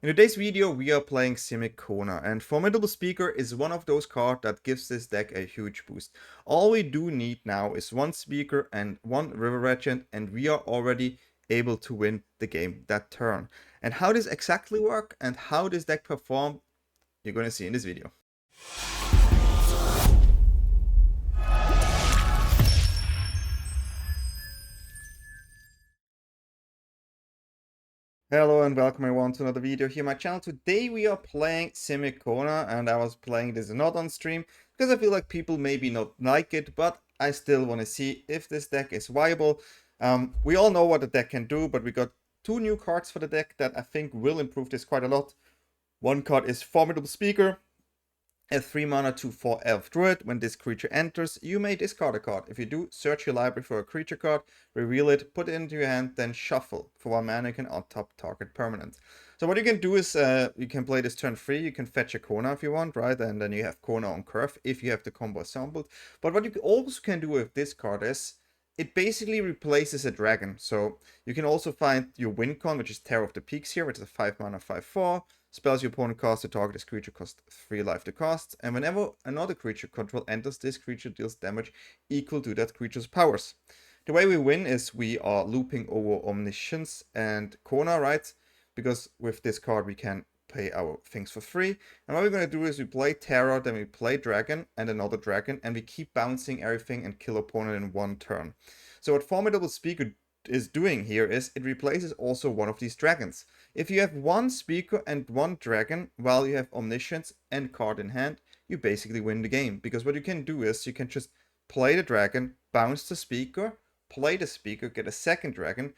In today's video, we are playing SIMIC KONA, and Formidable Speaker is one of those cards that gives this deck a huge boost. All we do need now is one Speaker and one River Regent, and we are already able to win the game that turn. And how this exactly work and how this deck perform, you're going to see in this video. Hello and welcome everyone to another video here on my channel. Today we are playing SIMIC KONA, and I was playing this not on stream because I feel like people maybe not like it, but I still want to see if this deck is viable. We all know what the deck can do, but we got two new cards for the deck that I think will improve this quite a lot. One card is Formidable Speaker. A 3 mana 2/4 elf druid. When this creature enters, you may discard a card. If you do, search your library for a creature card, reveal it, put it into your hand, then shuffle. For 1 mana, you can untap target permanent. So what you can do is you can play this turn 3. You can fetch a Kona if you want, right? And then you have Kona on curve if you have the combo assembled. But what you also can do with this card is it basically replaces a dragon. So you can also find your win con, which is Terror of the Peaks here, which is a 5 mana 5/4. Spells your opponent casts to target this creature cost 3 life to cast, and whenever another creature control enters, this creature deals damage equal to that creature's powers. The way we win is we are looping over Omniscience and Kona, right? Because with this card we can pay our things for free. And what we're going to do is we play Terror, then we play Dragon and another Dragon, and we keep bouncing everything and kill opponent in one turn. So what Formidable Speaker is doing here is it replaces also one of these dragons. If you have one Speaker and one dragon while you have Omniscience and card in hand, you basically win the game. Because what you can do is you can just play the dragon, bounce the Speaker, play the Speaker, get a second dragon,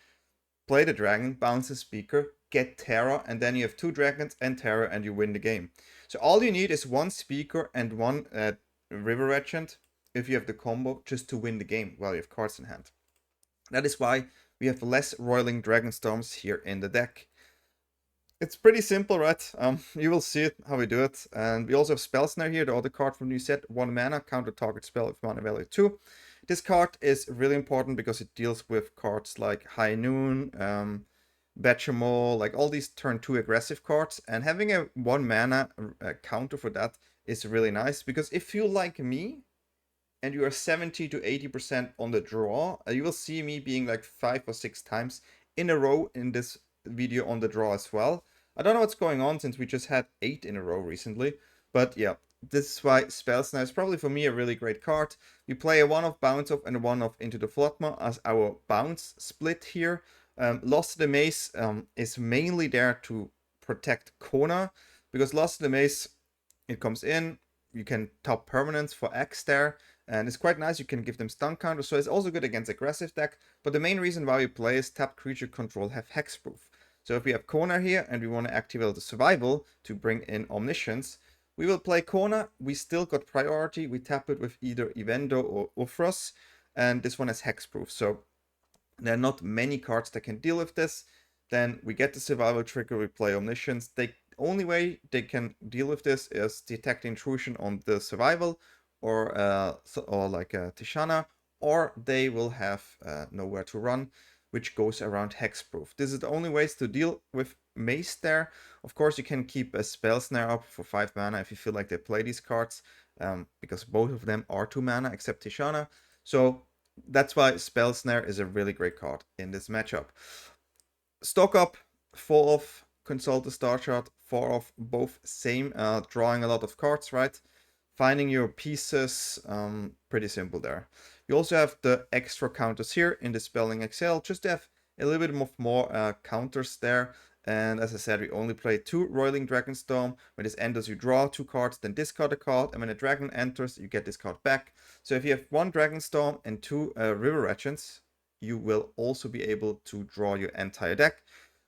play the dragon, bounce the Speaker, get Terror, and then you have 2 dragons and Terror and you win the game. So all you need is one Speaker and one River Regent if you have the combo just to win the game while you have cards in hand. That is why we have less Roiling Dragonstorms here in the deck. It's pretty simple, right? You will see it, how we do it. And we also have Spell Snare here, the other card from new set. 1 mana, counter target spell with mana value 2. This card is really important because it deals with cards like High Noon, Betchamol, like all these turn 2 aggressive cards. And having a 1 mana counter for that is really nice. Because if you like me, and you are 70 to 80% on the draw, you will see me being like 5 or 6 times in a row in this video on the draw as well. I don't know what's going on since we just had 8 in a row recently, but yeah, this is why Spell Snare is probably for me a really great card. We play a 1-off bounce off and a 1-off into the Floodma as our bounce split here. Lost to the Maze is mainly there to protect Kona, because Lost to the Maze, it comes in, you can top permanents for X there, and it's quite nice. You can give them stun counter, so it's also good against aggressive deck. But the main reason why we play is tap creature control have hexproof. So if we have Kona here and we want to activate the survival to bring in Omniscience, we will play Kona. We still got priority. We tap it with either Evendo or Uthros, and this one has hexproof. So there are not many cards that can deal with this. Then we get the survival trigger. We play Omniscience. The only way they can deal with this is detect intrusion on the survival, or like Tishana, or they will have nowhere to run, which goes around hexproof. This is the only ways to deal with Maze there. Of course, you can keep a Spell Snare up for 5 mana if you feel like they play these cards, because both of them are 2 mana except Tishana. So that's why Spell Snare is a really great card in this matchup. Stock up, 4-off, consult the star chart, 4-off, both same, drawing a lot of cards, right? Finding your pieces, pretty simple there. You also have the extra counters here in Dispelling Exhale, just to have a little bit more counters there. And as I said, we only play 2 Roiling Dragonstorm. When this enters, you draw 2 cards, then discard a card, and when a dragon enters, you get this card back. So if you have 1 Dragonstorm and 2 River Regents, you will also be able to draw your entire deck.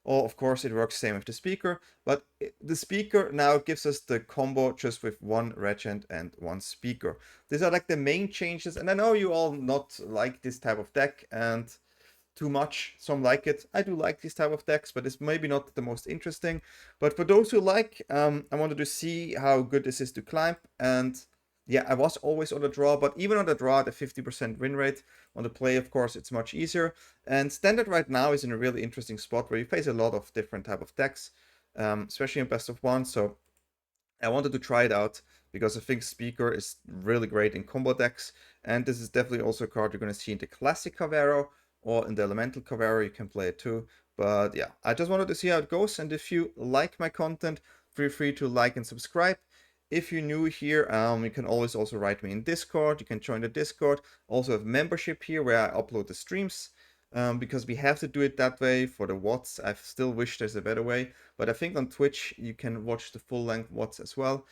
Or of course it works same with the Speaker, but the Speaker now gives us the combo just with 1 Regent and 1 Speaker. These are like the main changes, and I know you all not like this type of deck and too much. Some like it. I do like this type of decks, but it's maybe not the most interesting. But for those who like, I wanted to see how good this is to climb. And yeah, I was always on the draw, but even on the draw at a 50% win rate, on the play, of course, it's much easier. And Standard right now is in a really interesting spot where you face a lot of different type of decks. especially in best of one. So I wanted to try it out because I think Speaker is really great in combo decks, and this is definitely also a card you're going to see in the classic Cavero or in the elemental Cavero. You can play it too. But yeah, I just wanted to see how it goes, and if you like my content, feel free to like and subscribe. If you're new here, you can always also write me in Discord. You can join the Discord. Also have membership here where I upload the streams. Because we have to do it that way for the VODs. I still wish there's a better way, but I think on Twitch you can watch the full-length VODs as well.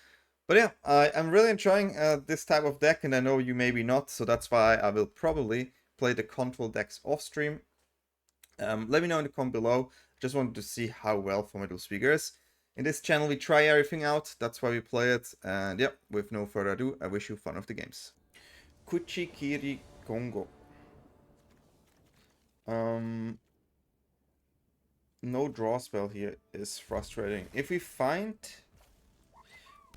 But yeah, I'm really enjoying this type of deck, and I know you maybe not, so that's why I will probably play the control decks off stream. Let me know in the comment below. Just wanted to see how well Formidable Speaker is. In this channel we try everything out, that's why we play it, and yeah, with no further ado, I wish you fun of the games. Kuchikiri Kongo. No draw spell here is frustrating. If we find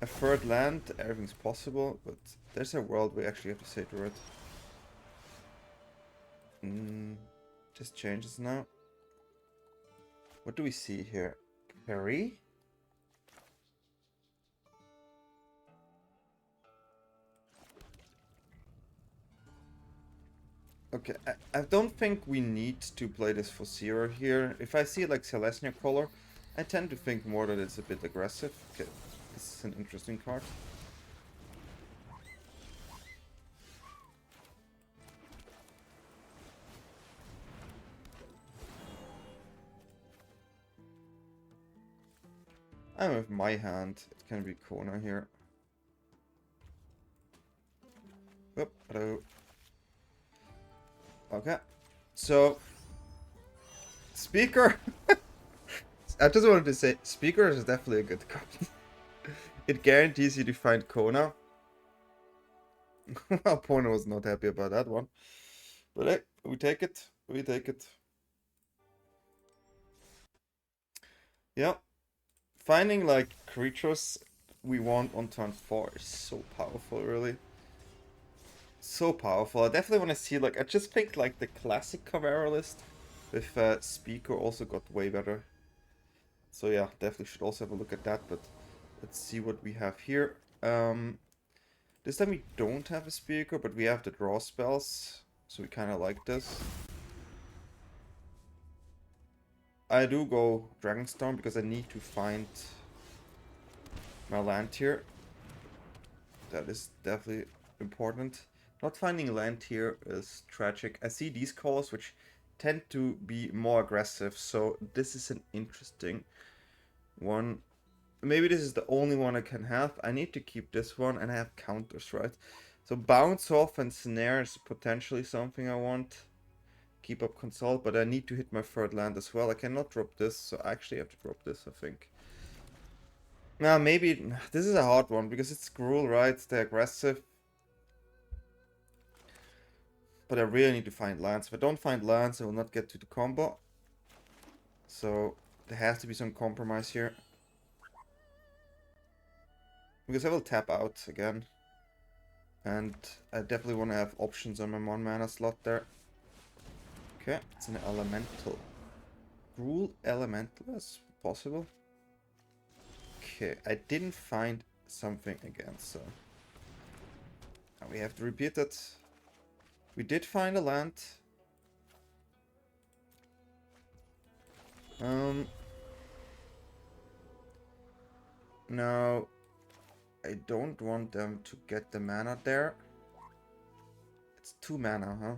a third land, everything's possible, but there's a world we actually have to say to it. Just changes now. What do we see here? Perry? Okay, I don't think we need to play this for 0 here. If I see like Celestia Color, I tend to think more that it's a bit aggressive. Okay, this is an interesting card. I'm with my hand. It can be Kona here. Oop, hello. Okay, so Speaker. I just wanted to say, Speaker is definitely a good card. It guarantees you to find Kona. Opponent was not happy about that one, but hey, we take it. We take it. Yeah, finding like creatures we want on turn 4 is so powerful, really. So powerful. I definitely want to see, like, I just think like the classic Cavero list with Speaker also got way better. So yeah, definitely should also have a look at that, but let's see what we have here. This time we don't have a Speaker, but we have the draw spells, so we kind of like this. I do go Dragonstorm because I need to find my land here. That is definitely important. Not finding land here is tragic. I see these calls which tend to be more aggressive, so this is an interesting one. Maybe this is the only one I can have. I need to keep this one, and I have counters, right? So bounce off and snare is potentially something I want. Keep up consult, but I need to hit my third land as well. I cannot drop this, so I actually have to drop this, I think. Now, maybe this is a hard one because it's Gruul, right? They're aggressive. But I really need to find lands. If I don't find lands, I will not get to the combo. So there has to be some compromise here. Because I will tap out again. And I definitely want to have options on my 1 mana slot there. Okay, it's an elemental. Gruul elemental is possible. Okay, I didn't find something again, so now we have to repeat it. We did find a land. Now I don't want them to get the mana there. It's 2 mana, huh?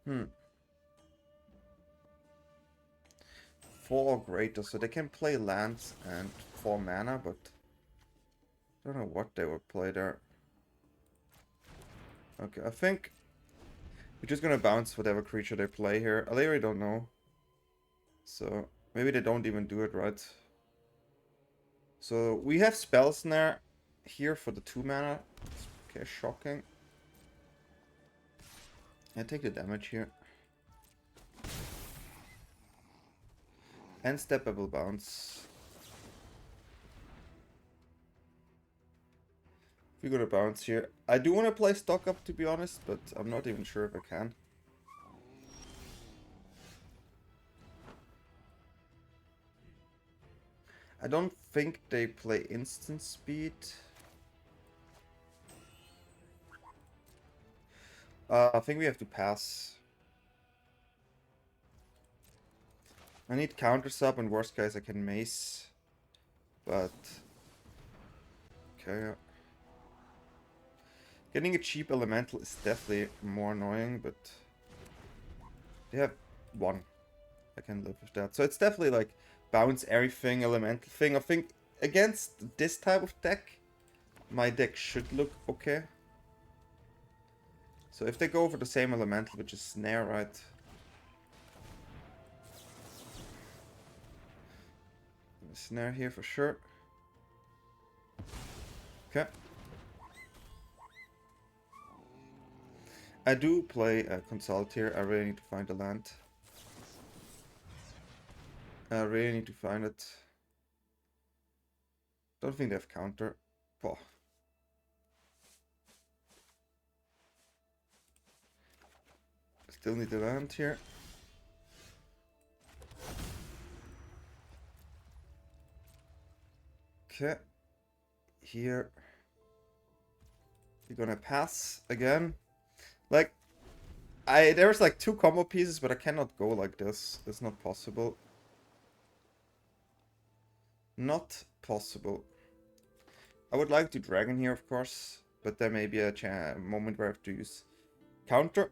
Hmm. 4 or greater, so they can play lands and 4 mana, but I don't know what they would play there. Okay, I think we're just gonna bounce whatever creature they play here. I really don't know. So maybe they don't even do it right. So we have Spell Snare here for the 2 mana. Okay, shocking. I take the damage here. And step I will bounce. We're gonna bounce here. I do want to play stock up, to be honest, but I'm not even sure if I can. I don't think they play instant speed. I think we have to pass. I need counter sub, and worst case I can mace. But okay. Getting a cheap elemental is definitely more annoying, but they have one. I can live with that. So it's definitely like bounce everything, elemental thing. I think against this type of deck, my deck should look okay. So if they go for the same elemental, which is Snare, right? Snare here for sure. Okay. I do play a Consult here. I really need to find the land. I really need to find it. Don't think they have counter. Oh. Still need the land here. Okay. Here. We're gonna pass again. Like, there's like 2 combo pieces, but I cannot go like this. It's not possible. Not possible. I would like to dragon here, of course, but there may be a moment where I have to use counter.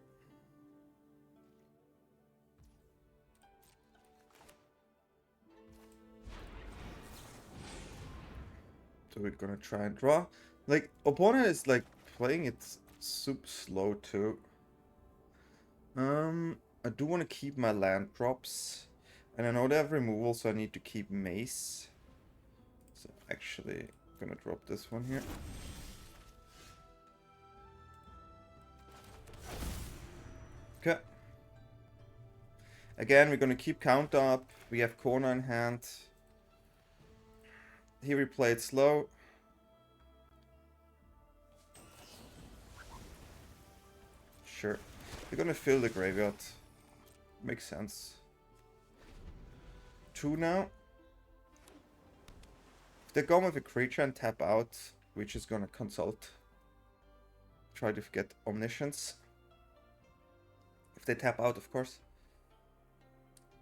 So we're gonna try and draw. Like, opponent is like playing it super slow too. I do want to keep my land drops. And I know they have removal, so I need to keep mace. So I'm actually gonna drop this one here. Okay. Again, we're gonna keep count up. We have Kona in hand. Here we played slow. Sure. We're gonna fill the graveyard. Makes sense. 2 now. If they go with a creature and tap out, we're just gonna consult. Try to get Omniscience. If they tap out, of course.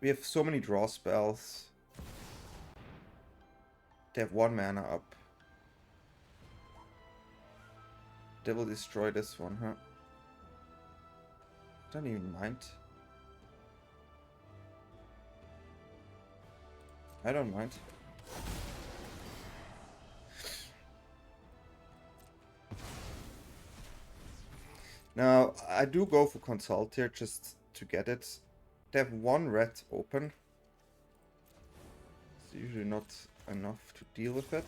We have so many draw spells. They have 1 mana up. They will destroy this one, huh? Don't even mind. I don't mind. Now, I do go for consult here just to get it. They have 1 red open. It's usually not enough to deal with it.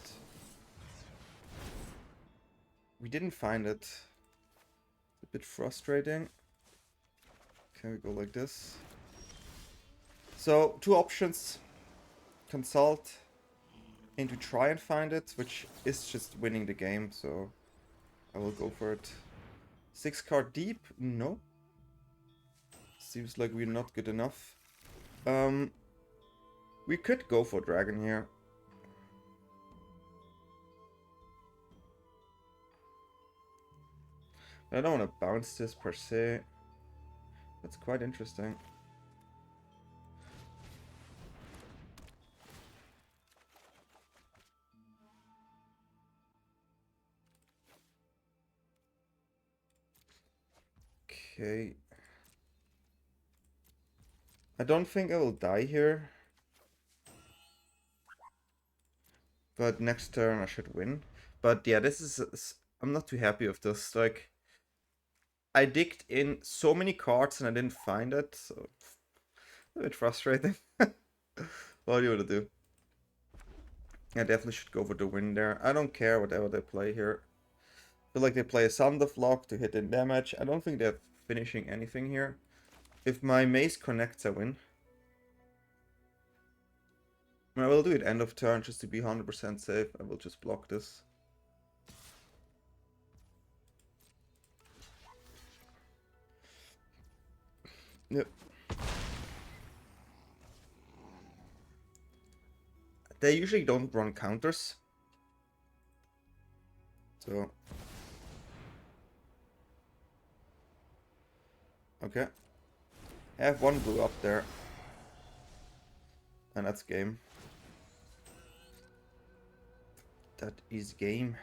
We didn't find it. It's a bit frustrating. Can we go like this? So, 2 options. Consult and to try and find it, which is just winning the game, so I will go for it. 6 card deep? No. Seems like we're not good enough. We could go for dragon here. I don't want to bounce this per se. That's quite interesting. Okay. I don't think I will die here. But next turn I should win. But yeah, this is... I'm not too happy with this. Like, I digged in so many cards and I didn't find it. So, a bit frustrating. What do you want to do? I definitely should go for the win there. I don't care whatever they play here. I feel like they play a Thunderflock to hit in damage. I don't think they're finishing anything here. If my mace connects, I win. I will do it end of turn just to be 100% safe. I will just block this. Yep. They usually don't run counters. So. Okay. I have one blue up there. And that's game. That is game.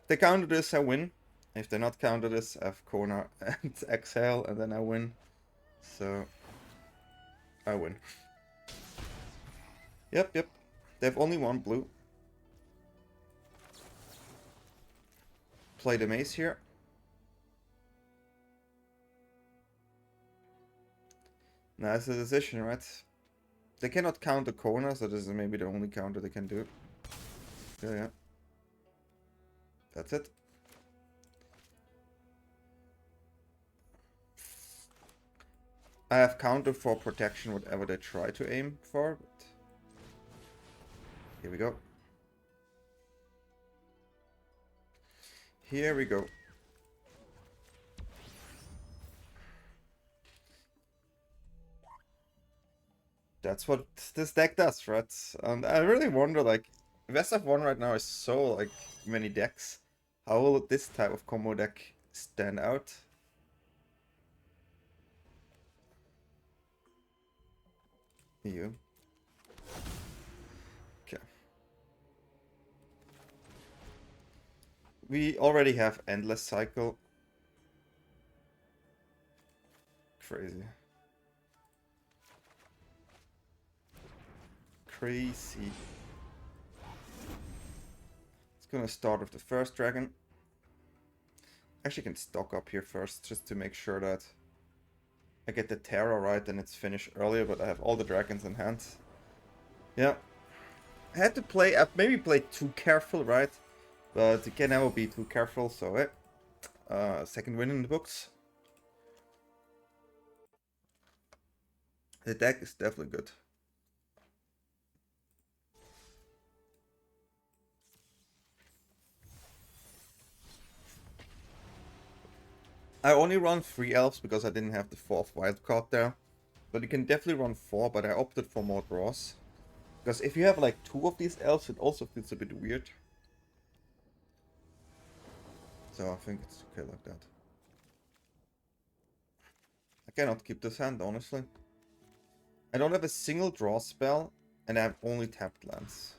If they counter this, I win. If they not counter this, I have Kona and Exhale, and then I win. So, I win. Yep. They have only one blue. Play the mace here. Now, it's a decision, right? They cannot counter Kona, so this is maybe the only counter they can do. Yeah. That's it. I have counter for protection, whatever they try to aim for. But here we go. Here we go. That's what this deck does, right? And I really wonder, like, Best of 1 right now is so, like, many decks. How will this type of combo deck stand out? You. Okay. We already have Endless Cycle. Crazy. Crazy. It's gonna start with the first dragon. Actually can stock up here first, just to make sure that I get the Terror right and it's finished earlier, but I have all the dragons in hand. Yeah. I had to play, I've maybe played too careful, right? But you can never be too careful, so second win in the books. The deck is definitely good. I only run 3 elves because I didn't have the 4th wildcard there. But you can definitely run 4, but I opted for more draws. Because if you have like 2 of these elves, it also feels a bit weird. So I think it's okay like that. I cannot keep this hand, honestly. I don't have a single draw spell, and I have only tapped lands.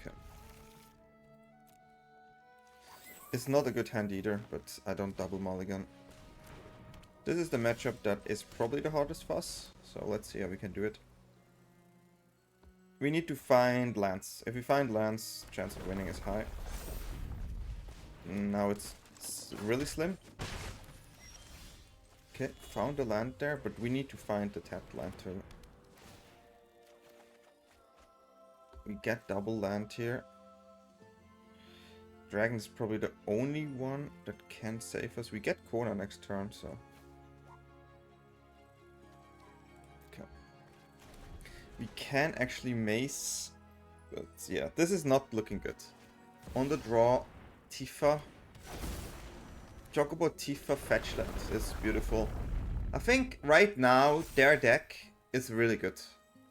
Okay. It's not a good hand either, but I don't double mulligan. This is the matchup that is probably the hardest for us, so let's see how we can do it. We need to find lands. If we find lands, chance of winning is high. Now it's really slim. Okay, found a land there, but we need to find the tapped land too. We get double land here. Dragon is probably the only one that can save us. We get Kona next turn, so... Okay. We can actually mace, but yeah, this is not looking good. On the draw, Tifa. Chocobo Tifa Fetchland is beautiful. I think right now their deck is really good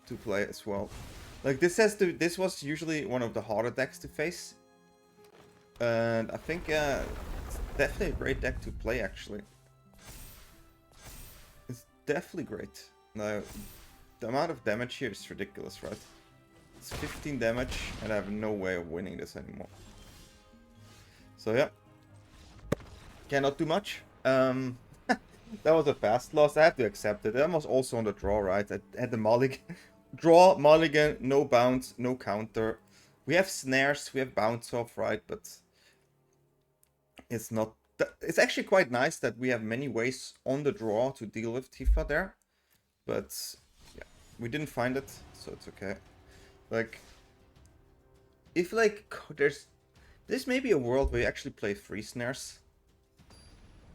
to play as well. Like this was usually one of the harder decks to face. And I think it's definitely a great deck to play actually. It's definitely great. Now, the amount of damage here is ridiculous, right? It's 15 damage and I have no way of winning this anymore. So yeah. Cannot do much. That was a fast loss. I had to accept it. That was also on the draw, right? I had the mulligan. Draw, mulligan, no bounce, no counter. We have snares, we have bounce off, right? But it's not... It's actually quite nice that we have many ways on the draw to deal with Tifa there. But yeah, we didn't find it, so it's okay. Like, if like there's maybe a world where you actually play 3 snares.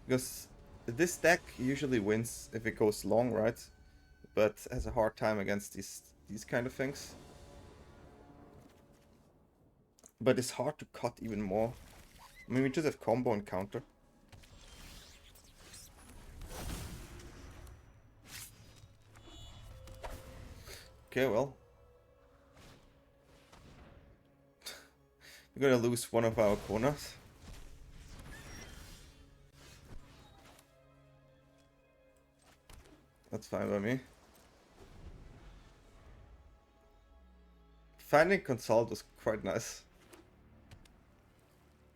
Because this deck usually wins if it goes long, right? But has a hard time against these kind of things. But it's hard to cut even more. I mean, we just have combo and counter. Okay, well. We're gonna lose one of our Konas. That's fine by me. Finding Consult was quite nice.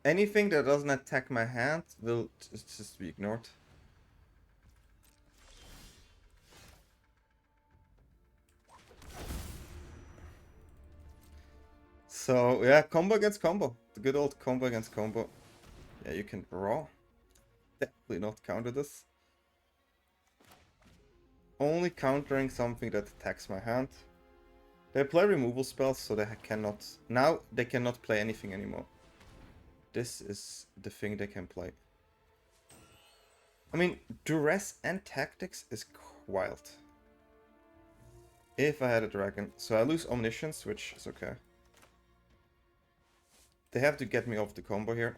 Anything that doesn't attack my hand will just be ignored. So yeah, combo against combo. The good old combo against combo. Yeah, you can draw. Definitely not counter this. Only countering something that attacks my hand. They play removal spells, so they cannot... Now they cannot play anything anymore. This is the thing they can play. I mean, Duress and Tactics is wild. If I had a dragon. So I lose Omniscience, which is okay. They have to get me off the combo here.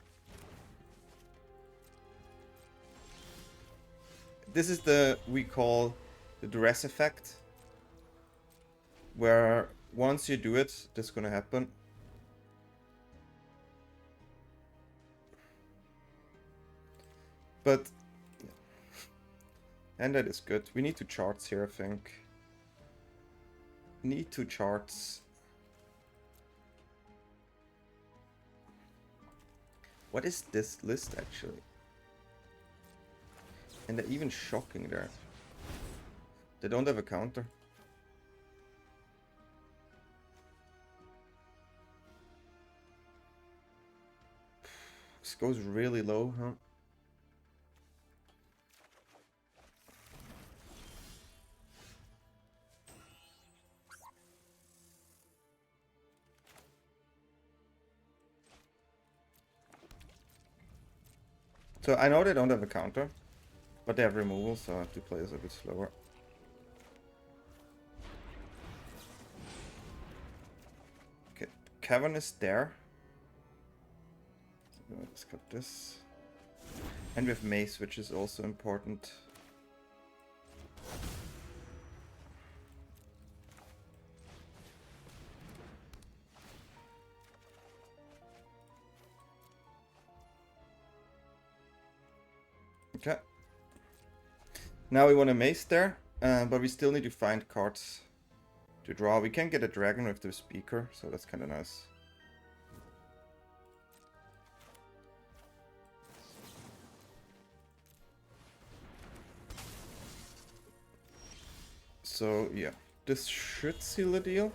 This is the we call the Duress effect. Where once you do it, this is gonna happen. But yeah. And that is good. We need 2 charts here, I think. Need 2 charts. What is this list actually? And they're even shocking there. They don't have a counter. This goes really low, huh? So I know they don't have a counter, but they have removal, so I have to play this a bit slower. Okay, Cavern is there. Let's cut this. And we have Mace, which is also important. Okay. Now we want a Mace there, but we still need to find cards to draw. We can get a dragon with the speaker, so that's kind of nice. So yeah, this should seal the deal.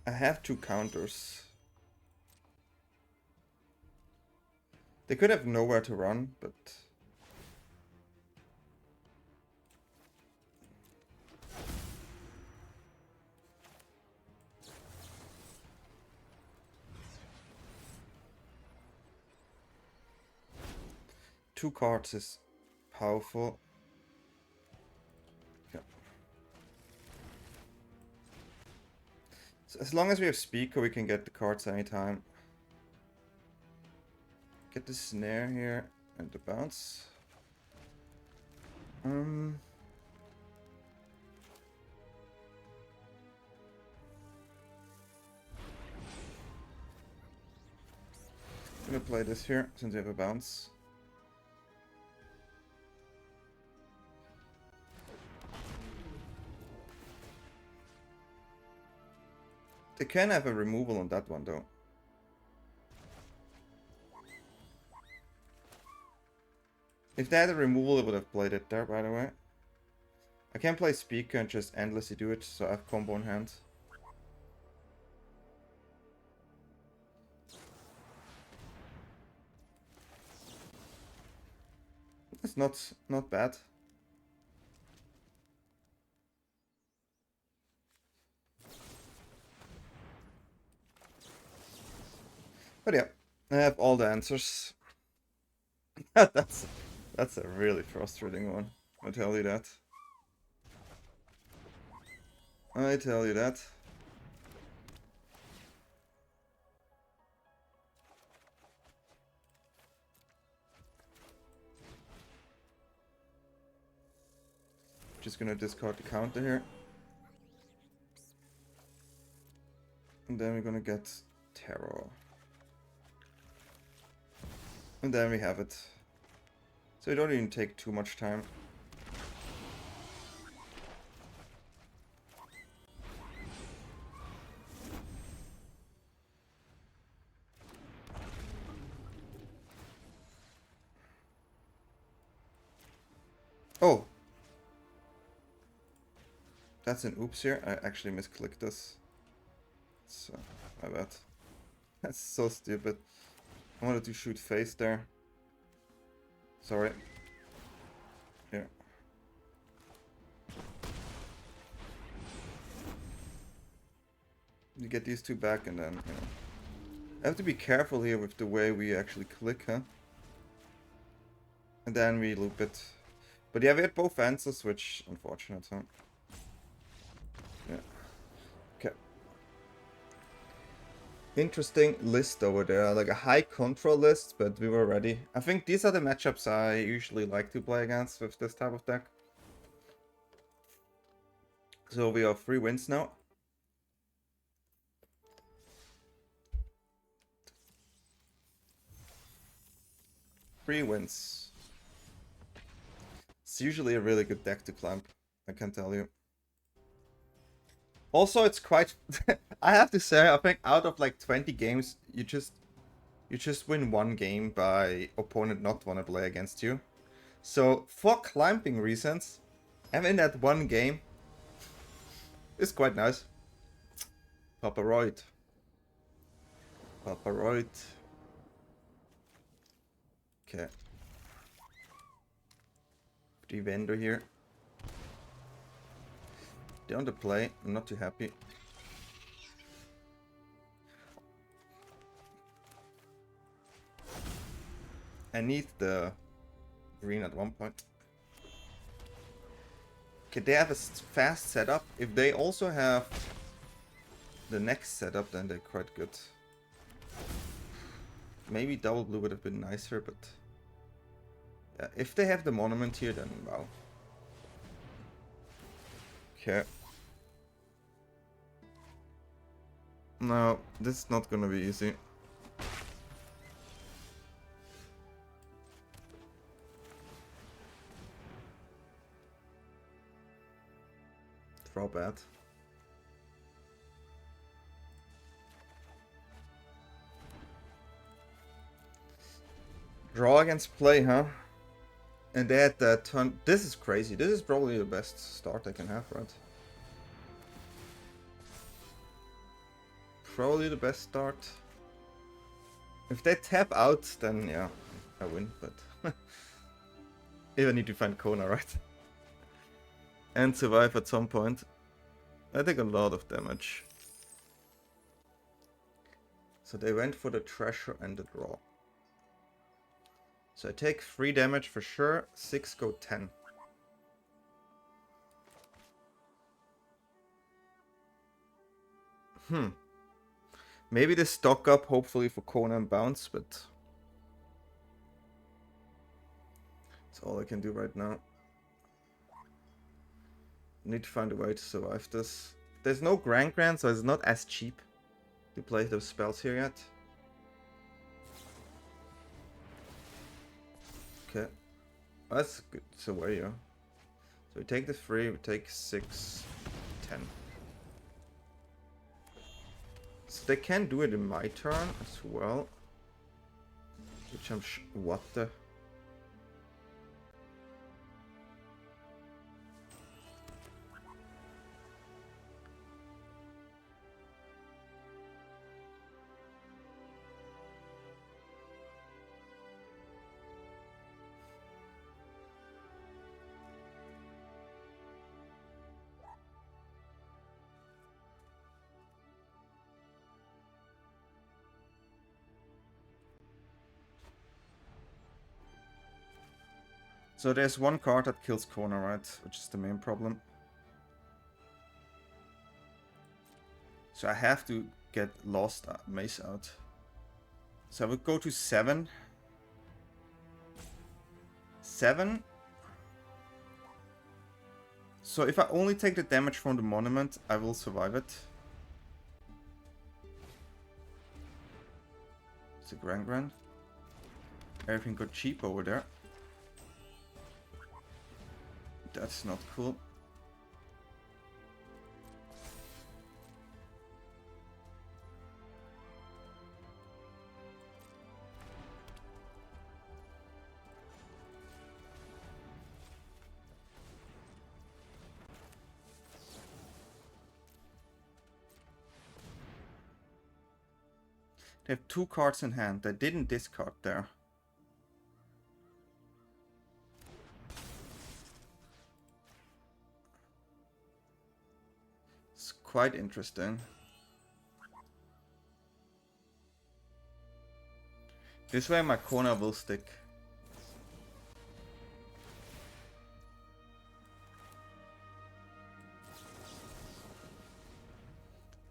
I have 2 counters. They could have nowhere to run, but... Two cards is powerful. Yeah. So as long as we have Speaker, we can get the cards anytime. Get the Snare here and the bounce. I'm gonna play this here since we have a bounce. They can have a removal on that one though. If they had a removal, I would have played it there, by the way. I can play Speaker and just endlessly do it, so I have combo in hand. It's not bad. But yeah, I have all the answers. That's a really frustrating one. I tell you that. I tell you that. Just gonna discard the counter here. And then we're gonna get Terror. And then we have it. So it don't even take too much time. Oh! That's an oops here. I actually misclicked this. So, my bad. That's so stupid. I wanted to shoot face there. Sorry. Here. You get these two back and then, you know. I have to be careful here with the way we actually click, huh? And then we loop it. But yeah, we had both answers, which unfortunate, huh? Yeah. Okay. Interesting list over there, like a high control list, but we were ready. I think these are the matchups I usually like to play against with this type of deck. So we have 3 wins now. Three wins. It's usually a really good deck to climb, I can tell you. Also, it's quite... I have to say, I think out of like 20 games, you just win 1 game by opponent not want to play against you. So, for climbing reasons, having that 1 game is quite nice. Paparoid. Paparoid. Okay. The vendor here. They're on the play. I'm not too happy. I need the green at one point. Okay, they have a fast setup. If they also have the next setup, then they're quite good. Maybe double blue would have been nicer, but yeah, if they have the monument here, then wow. Okay. No, this is not gonna be easy. Draw bad. Draw against play, huh? And they had that turn. This is crazy. This is probably the best start I can have, right? Probably the best start. If they tap out, then yeah, I win, but if I need to find Kona, right? And survive at some point. I take a lot of damage. So they went for the treasure and the draw. So I take 3 damage for sure, 6 go 10. Maybe they stock up, hopefully for Kona and bounce, but that's all I can do right now. Need to find a way to survive this. There's no Grand, so it's not as cheap to play those spells here yet. Okay. That's good. It's away, yeah. So we take the 3, we take 6, 10. So they can do it in my turn as well. Which I'm what the... So there's one card that kills Kona, right? Which is the main problem. So I have to get Lost Mace out. So I would go to 7. 7. So if I only take the damage from the monument, I will survive it. It's a Grand. Everything got cheap over there. That's not cool. They have 2 cards in hand. They didn't discard there. It's quite interesting. This way my Kona will stick.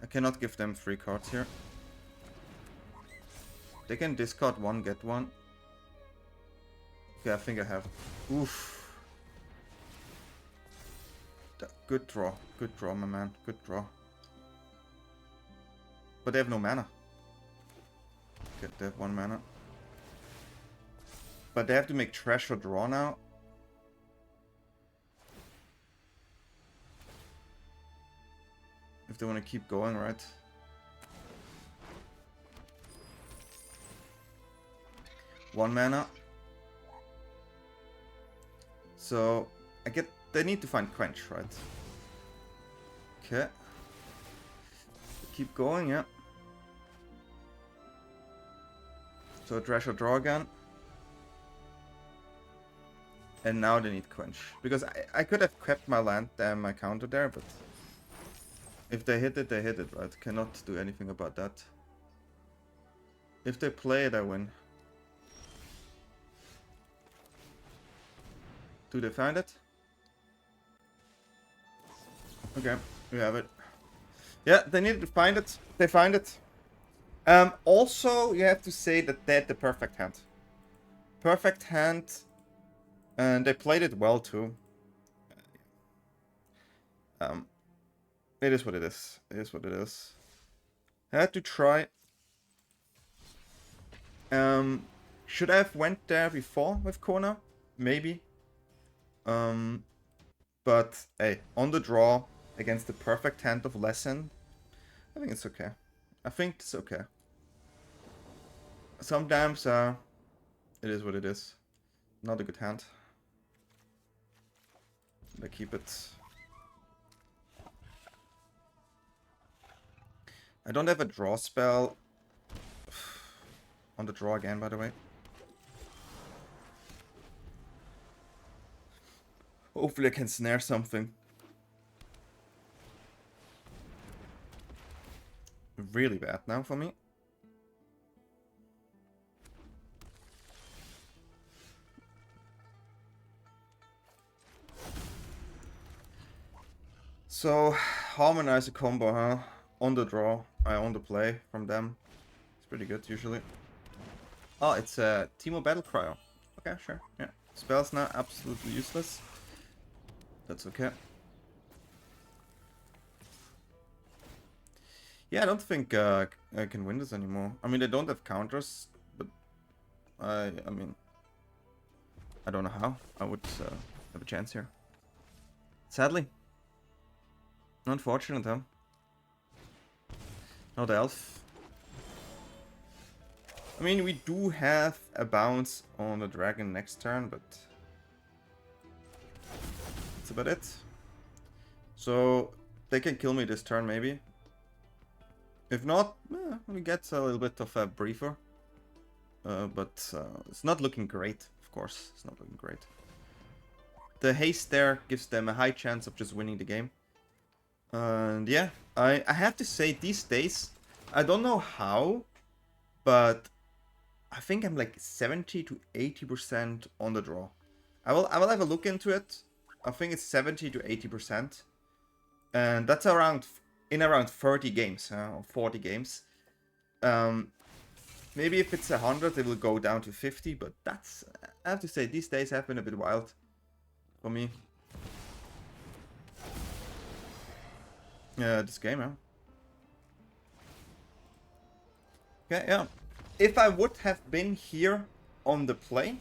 I cannot give them 3 cards here. They can discard 1, get 1. Okay, I think I have. Oof. Good draw, my man. Good draw. But they have no mana. Okay, they have 1 mana. But they have to make trash or draw now. If they want to keep going, right? One mana. So they need to find Quench, right? Okay. Keep going, yeah. So trash or draw again. And now they need Quench. Because I could have kept my land and my counter there, but if they hit it, right? Cannot do anything about that. If they play it, I win. Do they find it? Okay, we have it. Yeah, they needed to find it. They find it. Also, you have to say that they had the perfect hand. Perfect hand. And they played it well too. It is what it is. It is what it is. I had to try. Should I have went there before with Kona? Maybe. But hey, on the draw against the perfect hand of Lesson, I think it's okay. I think it's okay. Sometimes it is what it is. Not a good hand. I keep it. I don't have a draw spell on the draw again, by the way. Hopefully I can snare something. Really bad now for me. So, harmonize a combo, huh? On the draw, on the play from them. It's pretty good usually. Oh, it's a Teemo Battle Cryo. Okay, sure, yeah. Spell Snare, absolutely useless. That's okay. Yeah, I don't think I can win this anymore. I mean, they don't have counters, but I mean, I don't know how I would have a chance here. Sadly. Unfortunate, huh? Not elf. I mean, we do have a bounce on the dragon next turn, but that's about it. So they can kill me this turn, maybe. If not, we get a little bit of a briefer. But it's not looking great, of course. It's not looking great. The haste there gives them a high chance of just winning the game. And yeah, I have to say these days, I don't know how, but I think I'm like 70 to 80% on the draw. I will have a look into it. I think it's 70 to 80%. And that's around 30 games, or 40 games. Maybe if it's 100, it will go down to 50, but that's, I have to say, these days have been a bit wild for me. this game, yeah. Okay, yeah. If I would have been here on the play,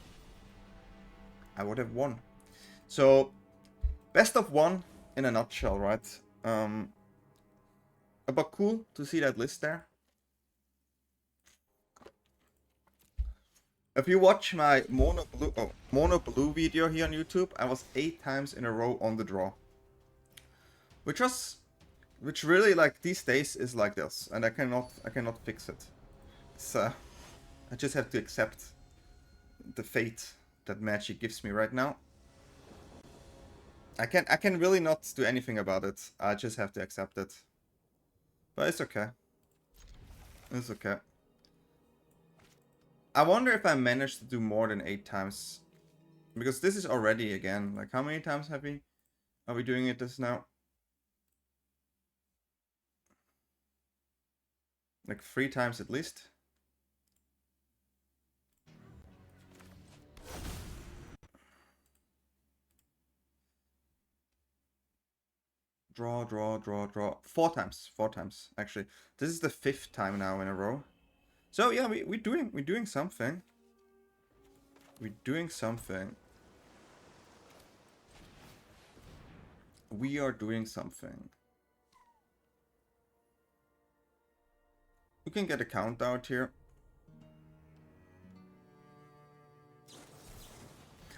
I would have won. So, best of one in a nutshell, right? But cool to see that list there. If you watch my mono blue video here on YouTube, I was 8 times in a row on the draw. Which really, like, these days is like this, and I cannot fix it. It's I just have to accept the fate that Magic gives me right now. I can really not do anything about it. I just have to accept it. But it's okay. It's okay. I wonder if I managed to do more than 8 times. Because this is already, again, like, how many times are we doing it this now? Like 3 times at least. Draw, draw, draw, draw. 4 times. 4 times, actually. This is the 5th time now in a row. So yeah, we're doing something. We're doing something. We are doing something. We can get a count out here.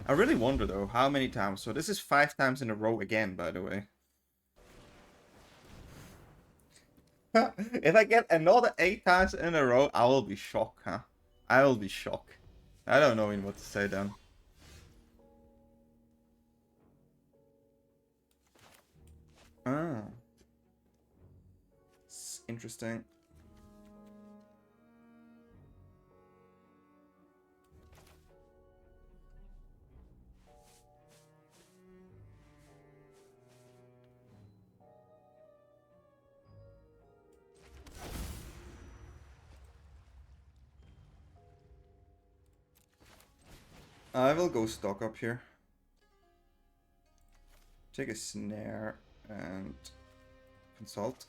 I really wonder though, how many times. So this is 5 times in a row again, by the way. If I get another 8 times in a row, I will be shocked, huh? I will be shocked. I don't know what to say then. Ah. It's interesting. I will go stock up here. Take a snare and consult.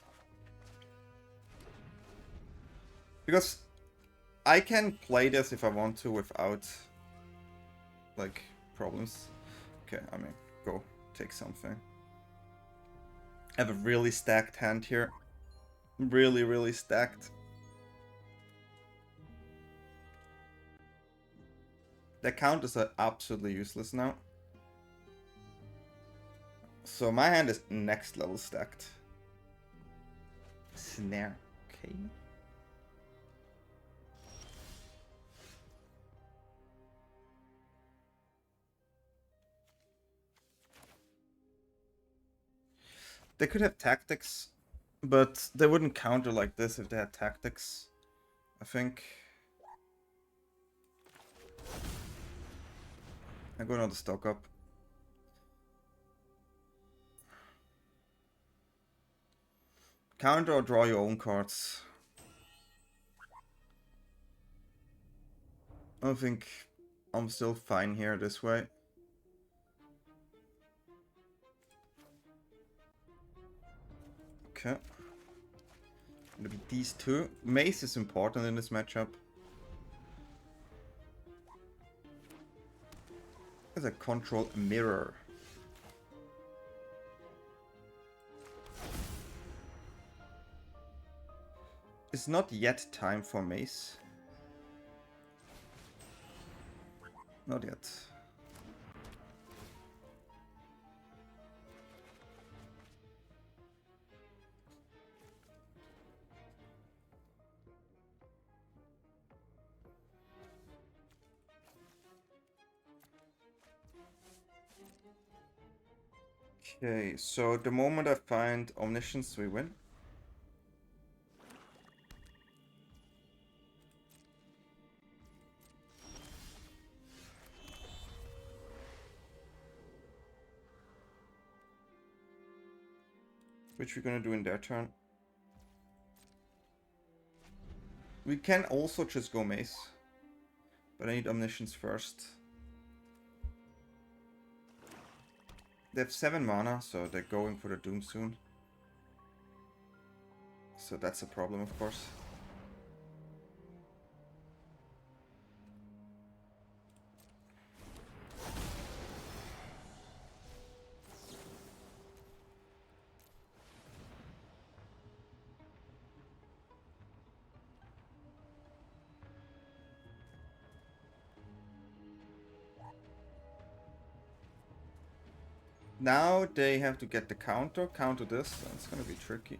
Because I can play this if I want to without, like, problems. Okay, I mean, go take something. I have a really stacked hand here. Really, really stacked. The counters are absolutely useless now. So my hand is next level stacked. Snare, okay. They could have tactics, but they wouldn't counter like this if they had tactics, I think. I'm going on the stock up. Counter or draw your own cards. I think I'm still fine here this way. Okay. Gonna be these two. Mace is important in this matchup. As a control mirror. It's not yet time for Mace. Not yet. Okay, so the moment I find Omniscience, we win. Which we're gonna do in their turn. We can also just go Mace. But I need Omniscience first. They have 7 mana, so they're going for the Doom soon. So that's a problem, of course. Now they have to get the counter this. It's gonna be tricky.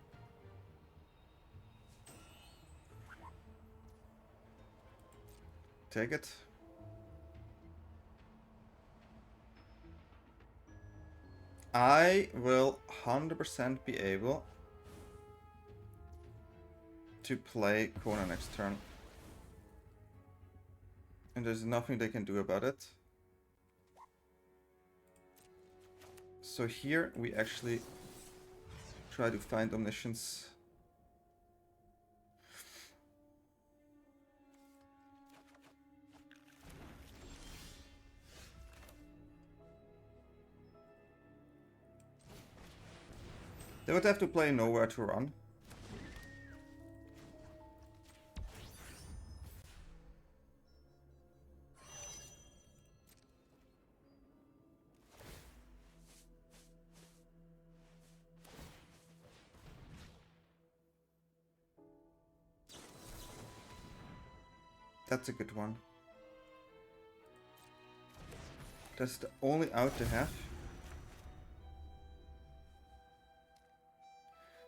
Take it. I will 100% be able to play Kona next turn. And there's nothing they can do about it. So here we actually try to find Omniscience. They would have to play Nowhere to Run. That's a good one. That's the only out they have.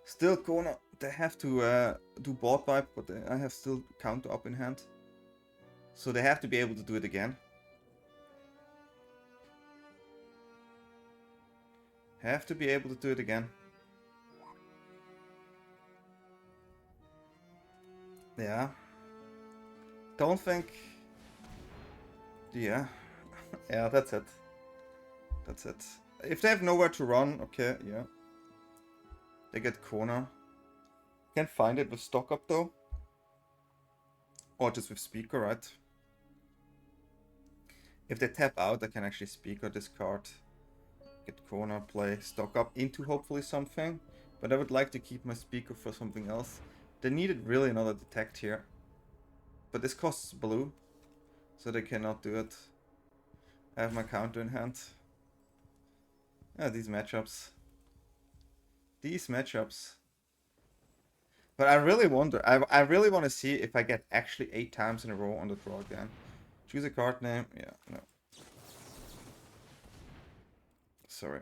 Still Kona, they have to do board wipe, but I have still counter up in hand. So they have to be able to do it again. Have to be able to do it again. Yeah. Don't think... Yeah. Yeah, that's it. That's it. If they have nowhere to run, okay, yeah. They get Kona. Can't find it with stock up though. Or just with speaker, right? If they tap out, I can actually speaker this card. Get Kona, play stock up into hopefully something. But I would like to keep my speaker for something else. They needed really another detect here. But this costs blue. So they cannot do it. I have my counter in hand. Yeah, these matchups. These matchups. But I really wonder, I really want to see if I get actually 8 times in a row on the draw again. Choose a card name. Yeah, no. Sorry.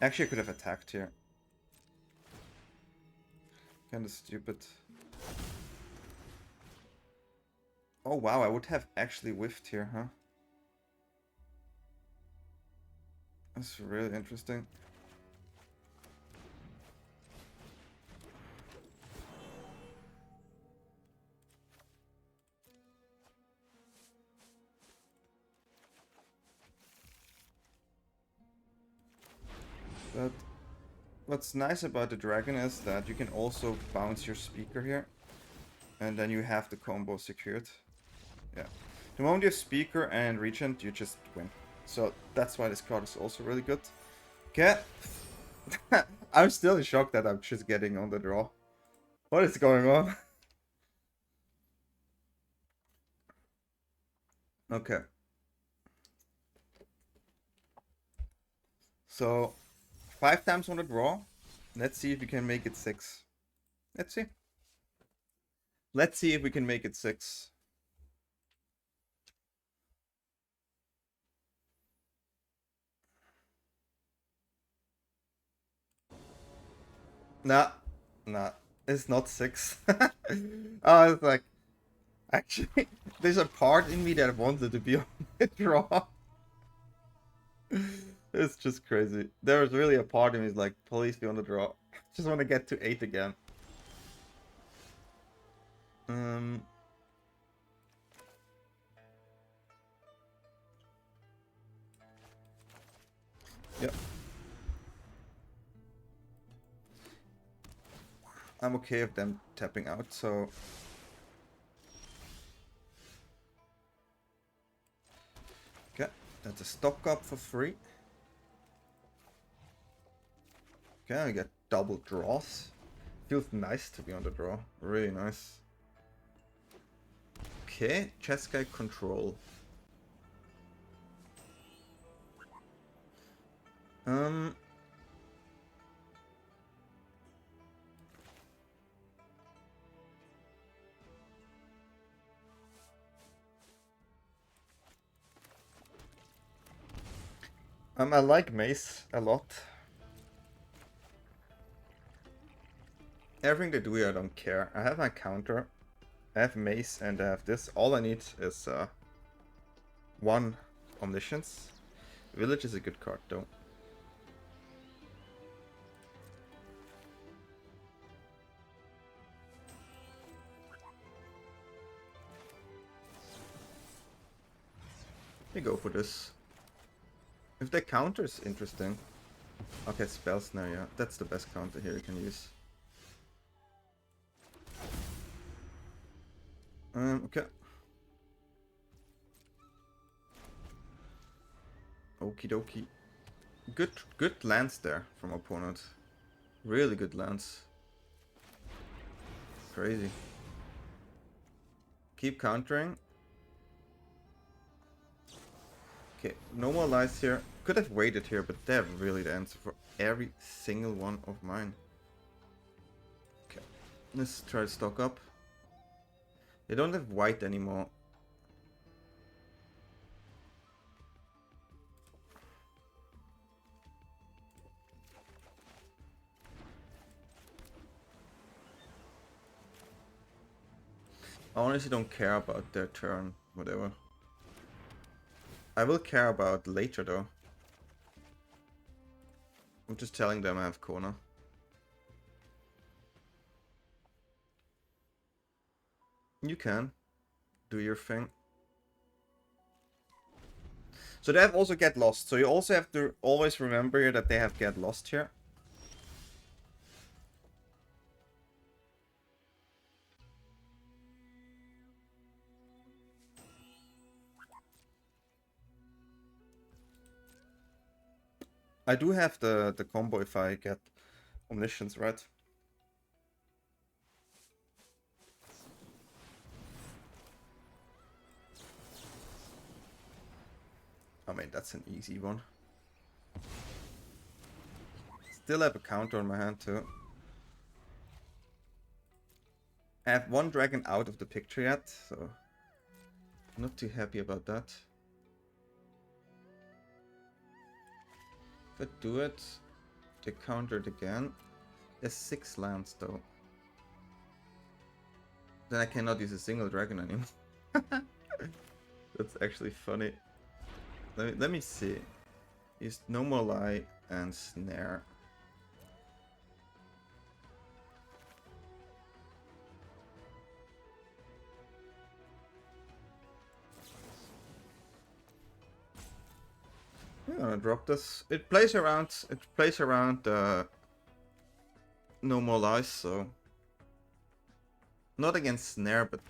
Actually, I could have attacked here. Kinda stupid. Oh wow, I would have actually whiffed here, huh? That's really interesting. But what's nice about the dragon is that you can also bounce your speaker here. And then you have the combo secured. Yeah. The moment you have speaker and regent, you just win. So that's why this card is also really good. Okay. I'm still in shock that I'm just getting on the draw. What is going on? Okay. So 5 times on the draw. Let's see if we can make it 6. Let's see. Let's see if we can make it 6. Nah, it's not 6. I was like, actually, there's a part in me that wanted to be on the draw. It's just crazy. There was really a part of me is like, please be on the draw. Just want to get to 8 again. Yep. I'm okay with them tapping out, so... Okay, That's a stock up for free. Okay, I get double draws. Feels nice to be on the draw. Really nice. Okay, chess guy control. I like Mace a lot. Everything they do here, I don't care. I have my counter. I have Mace and I have this. All I need is one Omniscience. Village is a good card though. We go for this. If the counter is interesting. Okay, Spell Snare, yeah. That's the best counter here you can use. Okay. Okie dokie. Good lands there from opponent. Really good lands. Crazy. Keep countering. Okay, no more lies here. Could have waited here, but they have really the answer for every single one of mine. Okay, let's try to stock up. They don't have white anymore. I honestly don't care about their turn, whatever. I will care about later though. I'm just telling them I have Kona. You can do your thing. So they have also Get Lost. So you also have to always remember here that they have Get Lost here. I do have the combo if I get Omniscience, right? I mean, that's an easy one. Still have a counter on my hand too. I have one dragon out of the picture yet, so not too happy about that. If I do it, they counter it again. There's 6 lands though. Then I cannot use a single dragon anymore. That's actually funny. Let me see. Use No More Lie and Snare. I'm gonna drop this. It plays around. No More Lies, so not against Snare, but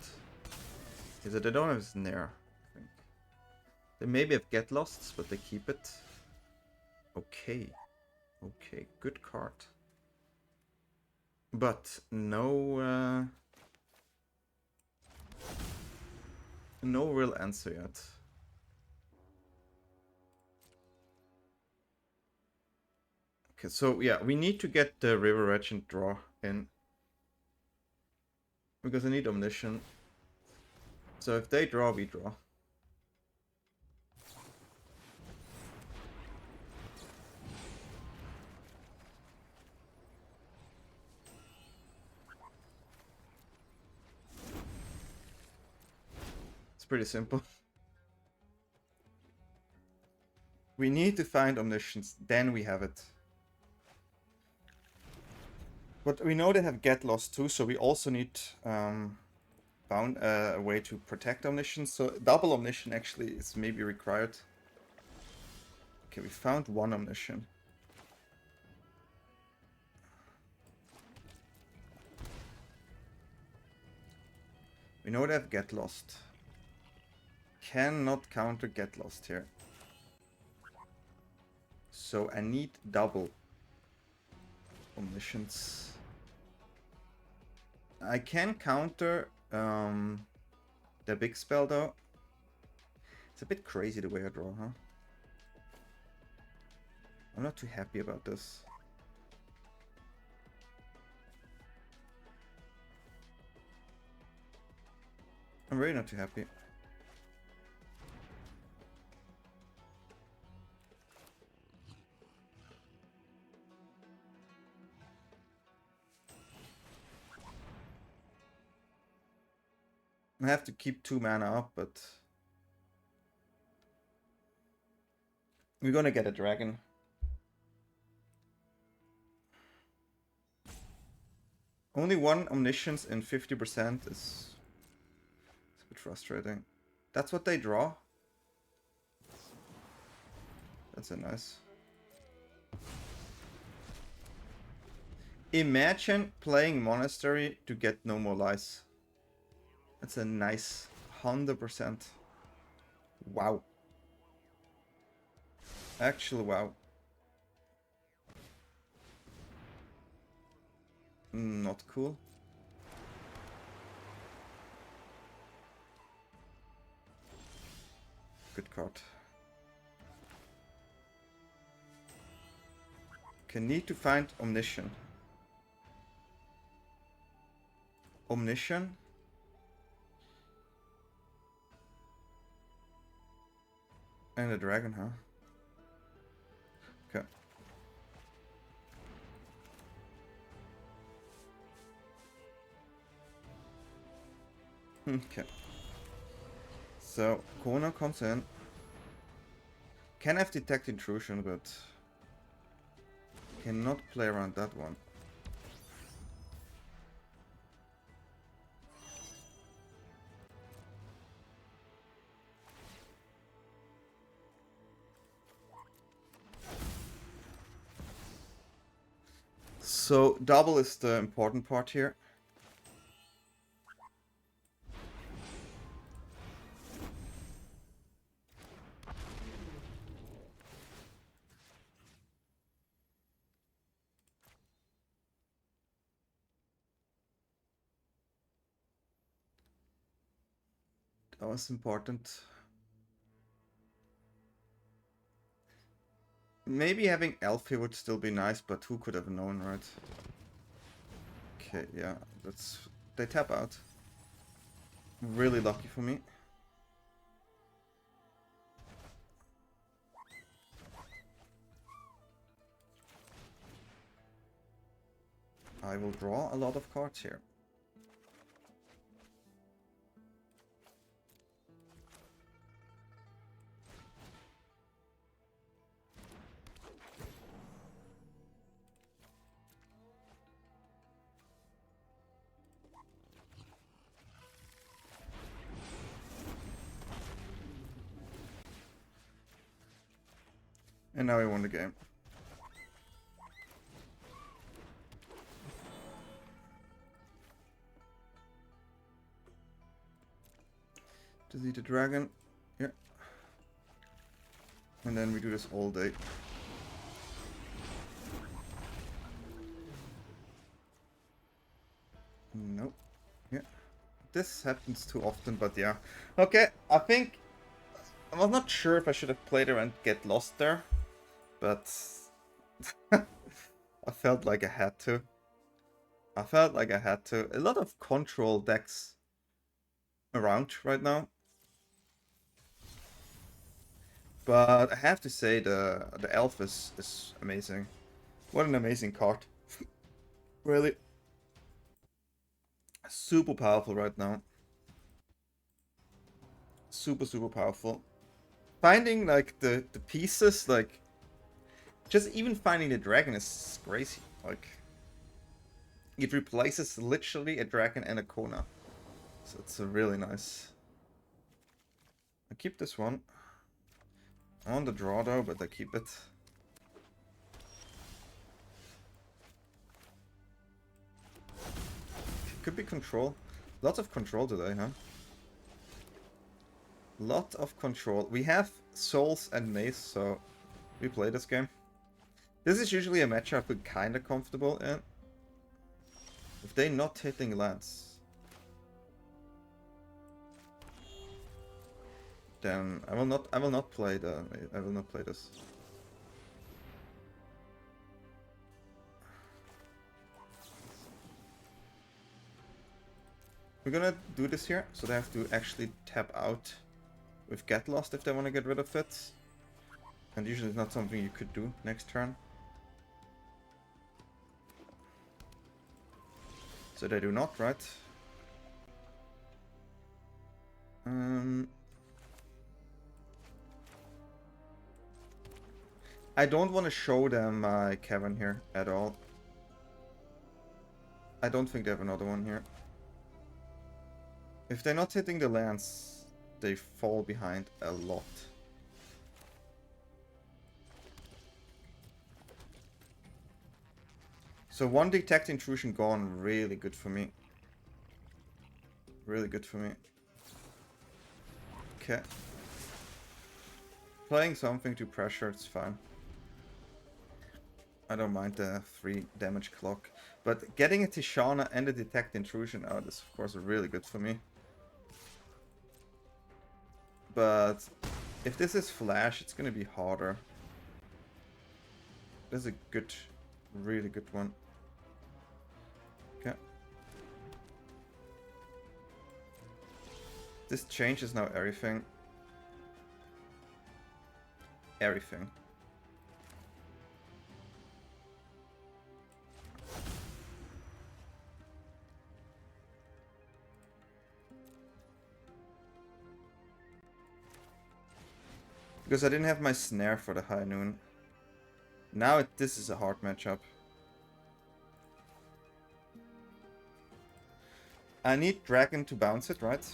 is it? They don't have Snare. I think they maybe have Get Lost, but they keep it. Okay, okay, good card, but no real answer yet. Okay, so yeah, we need to get the River Regent draw in. Because I need Omniscient. So if they draw, we draw. It's pretty simple. We need to find Omniscience, then we have it. But we know they have Get Lost too, so we also need found a way to protect Omniscience. So double Omniscient actually is maybe required. Okay, we found one Omniscient. We know they have Get Lost. Cannot counter Get Lost here. So I need double Omniscience. I can counter the big spell though. It's a bit crazy the way I draw, huh? I'm not too happy about this. I'm really not too happy. I have to keep 2 mana up, but we're gonna get a dragon. Only 1 Omniscience in 50% is a bit frustrating. That's what they draw. That's a nice. Imagine playing Monastery to get no more lies. That's a nice 100%. Wow. Actually, wow. Not cool. Good card. Okay, need to find Omniscient. Omniscient? And a dragon, huh? Okay. Okay. So, Kona comes in. Can have detect intrusion, but cannot play around that one. So, double is the important part here. That was important. Maybe having Elfie would still be nice, but who could have known, right? Okay, yeah, that's... They tap out. Really lucky for me. I will draw a lot of cards here. And now we won the game. Delete the dragon. Yeah. And then we do this all day. Nope. Yeah. This happens too often, but yeah. Okay, I think... I was not sure if I should have played her and get lost there. But... I felt like I had to. I felt like I had to. A lot of control decks around right now. But I have to say the elf is amazing. What an amazing card. Really. Super powerful right now. Super, super powerful. Finding like the pieces, like just even finding the dragon is crazy. Like it replaces literally a dragon and a Kona. So it's a really nice. I keep this one. I want the draw though, but I keep it. Could be control. Lots of control today, huh? Lot of control. We have souls and mace, so we play this game. This is usually a matchup we're kind of comfortable in. If they're not hitting lands, then I will not play this. We're gonna do this here, so they have to actually tap out with Get Lost if they want to get rid of it. And usually it's not something you could do next turn. So they do not, right? I don't want to show them my Kevin here at all. I don't think they have another one here. If they're not hitting the lands, they fall behind a lot. So one Detect Intrusion gone, really good for me. Really good for me. Okay. Playing something to pressure, it's fine. I don't mind the 3 damage clock. But getting a Tishana and a Detect Intrusion out is of course really good for me. But if this is Flash, it's gonna be harder. This is a good, really good one. Okay. This changes now everything. Everything. Because I didn't have my Snare for the High Noon. Now this is a hard matchup. I need Dragon to bounce it, right?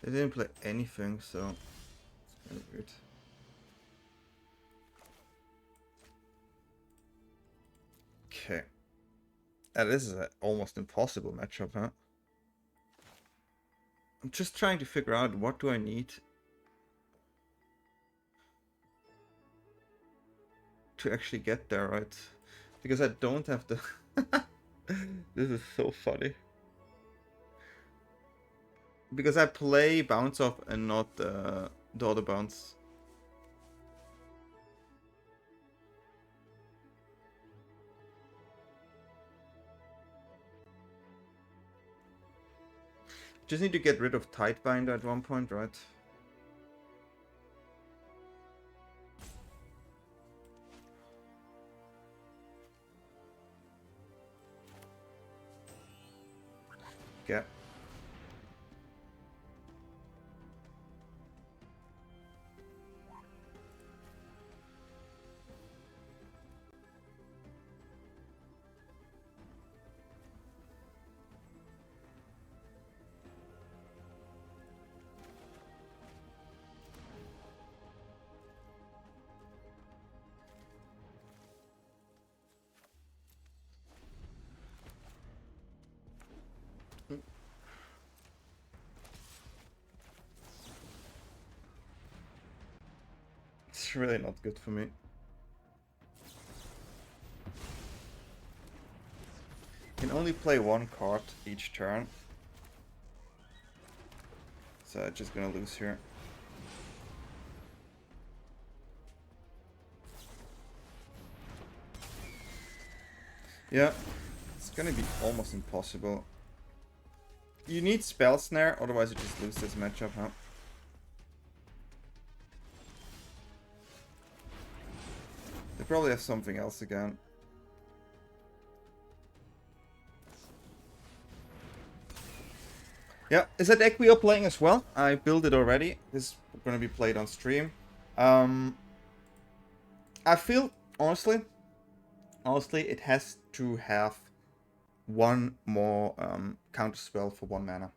They didn't play anything, so it's kind of weird. Okay. This is an almost impossible matchup, huh? I'm just trying to figure out what do I need to actually get there, right? Because I don't have the... This is so funny. Because I play bounce off and not the other bounce. Just need to get rid of Tidebinder at one point, right? Yeah. It's really not good for me. Can only play one card each turn. So I'm just gonna lose here. Yeah, it's gonna be almost impossible. You need Spell Snare, otherwise you just lose this matchup, huh? They probably have something else again. Yeah, is a deck we are playing as well. I built it already. This is gonna be played on stream. I feel, honestly, it has to have one more counter spell for 1 mana.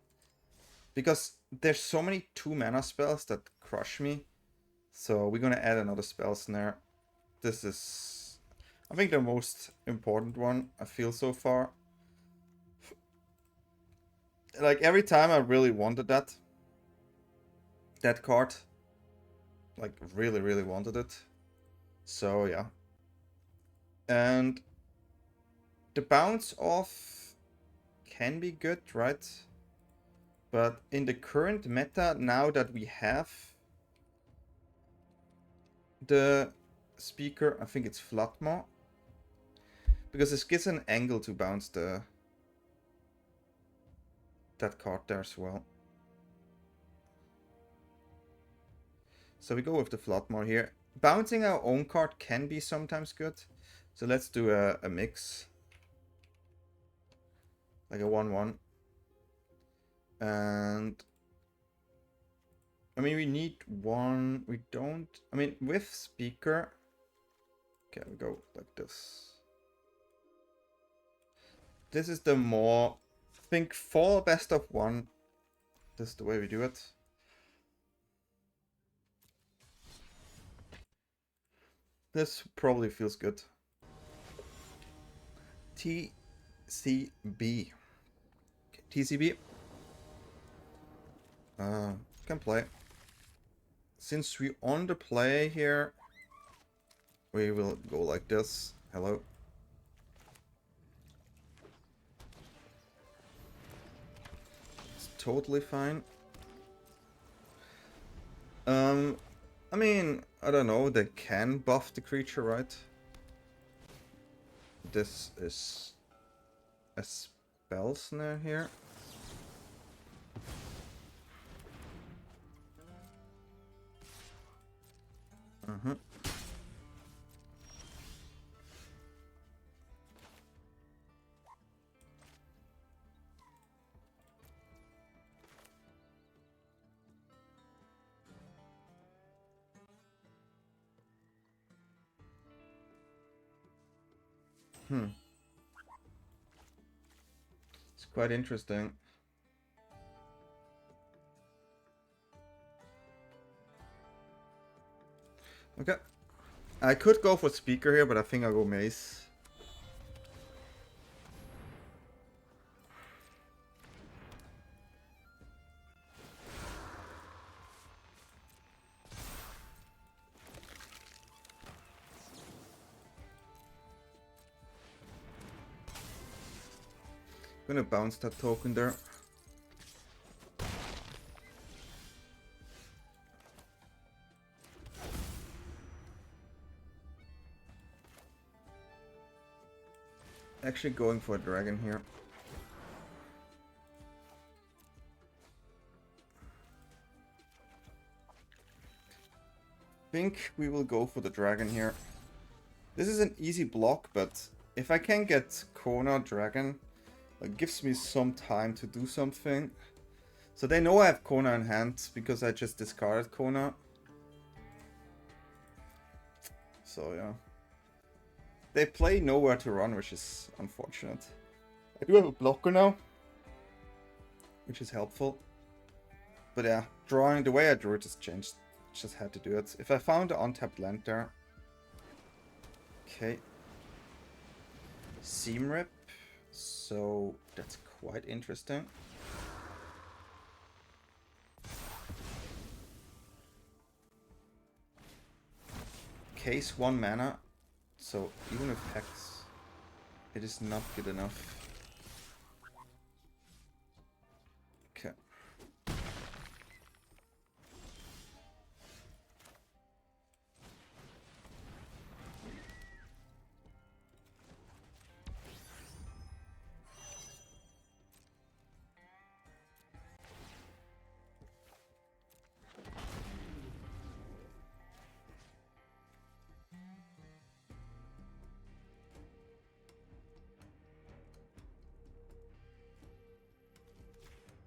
Because there's so many 2-mana spells that crush me. So we're gonna add another Spell Snare. This is, I think, the most important one I feel so far. Like, every time I really wanted that card. Like, really wanted it. So, yeah. And the bounce off can be good, right? But in the current meta, now that we have the speaker, I think it's Flatma. Because this gives an angle to bounce that card there as well. So we go with the Flatma here. Bouncing our own card can be sometimes good. So let's do a mix. Like a 1-1. And I mean, we need one. We don't. I mean, with speaker. Okay, we go like this. This is the more. I think for best of one. This is the way we do it. This probably feels good. TCB. Okay, TCB. Can play. Since we on the play here, we will go like this. Hello. It's totally fine. I mean, I don't know, they can buff the creature, right? This is a Spell Snare here. It's quite interesting. Okay. I could go for speaker here, but I think I'll go mace. I'm gonna bounce that token there. Actually going for a dragon here. Think we will go for the dragon here. This is an easy block, but if I can get Kona dragon, it gives me some time to do something. So they know I have Kona in hand because I just discarded Kona. So yeah. They play nowhere to run, which is unfortunate. I do have a blocker now, which is helpful. But yeah, drawing the way I drew it just changed. Just had to do it. If I found the untapped land there. Okay. Seam Rip. So that's quite interesting. Case 1 mana. So even with Hex, it is not good enough. Okay.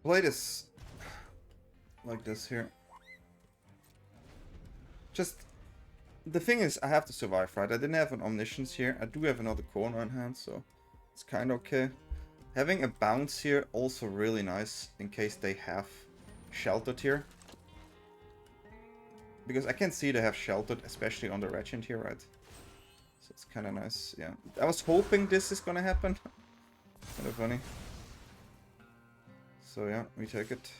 Play this like this here. Just the thing is, I have to survive, right? I didn't have an Omniscience here. I do have another Kona in hand, so it's kind of okay. Having a bounce here also really nice in case they have sheltered here. Because I can see they have sheltered, especially on the Regent here, right? So it's kind of nice, yeah. I was hoping this is gonna happen. Kind of funny. So yeah, we take it.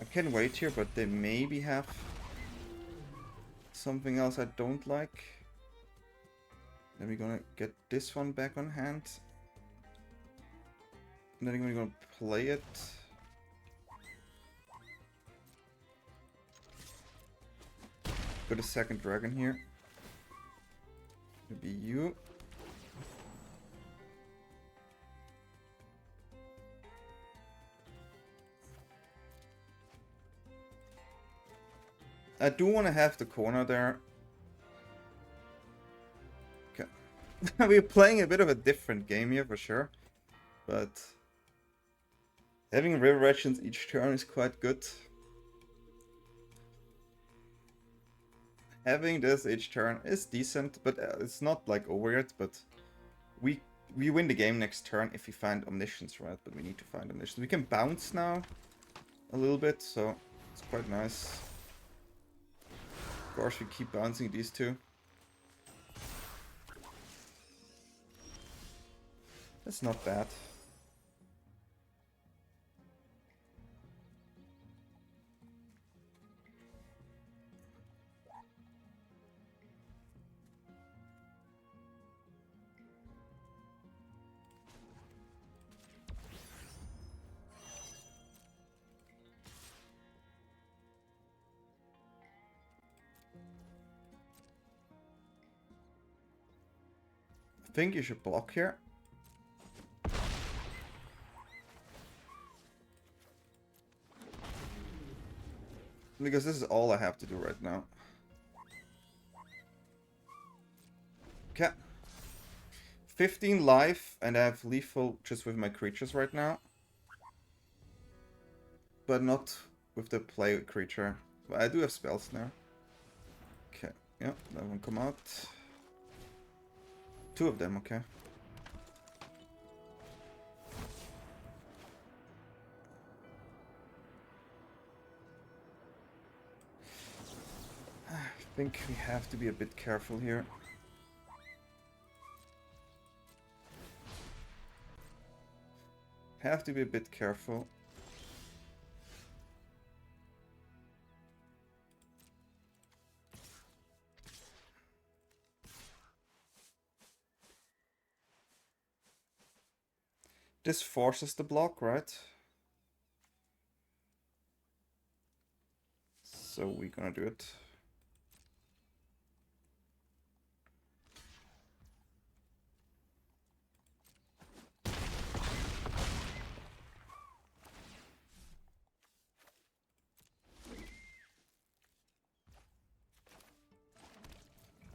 I can wait here, but they maybe have something else I don't like. Then we're gonna get this one back on hand. And then we're gonna play it. Got a second dragon here. It'll be you. I do want to have the corner there. Okay. We're playing a bit of a different game here for sure. But having river regents each turn is quite good. Having this each turn is decent, but it's not like over yet. But we win the game next turn if we find Omniscience, right? But we need to find Omniscience. We can bounce now a little bit, so it's quite nice. Of course, we keep bouncing these two. That's not bad. I think you should block here. Because this is all I have to do right now. Okay. 15 life, and I have lethal just with my creatures right now. But not with the play creature. But I do have Spell Snare. Okay, yeah, that one come out. Two of them, okay. I think we have to be a bit careful here. Have to be a bit careful. This forces the block, right? So we're gonna do it.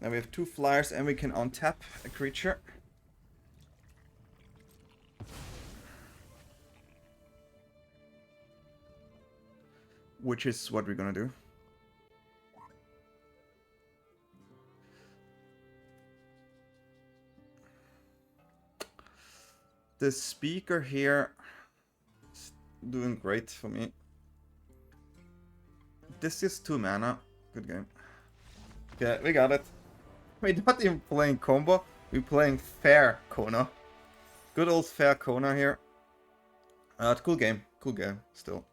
Now we have two flyers and we can untap a creature. Which is what we're gonna do. The speaker here is doing great for me. This is 2 mana. Good game. Yeah, we got it. We're not even playing combo. We're playing fair Kona. Good old fair Kona here. Cool game. Cool game still.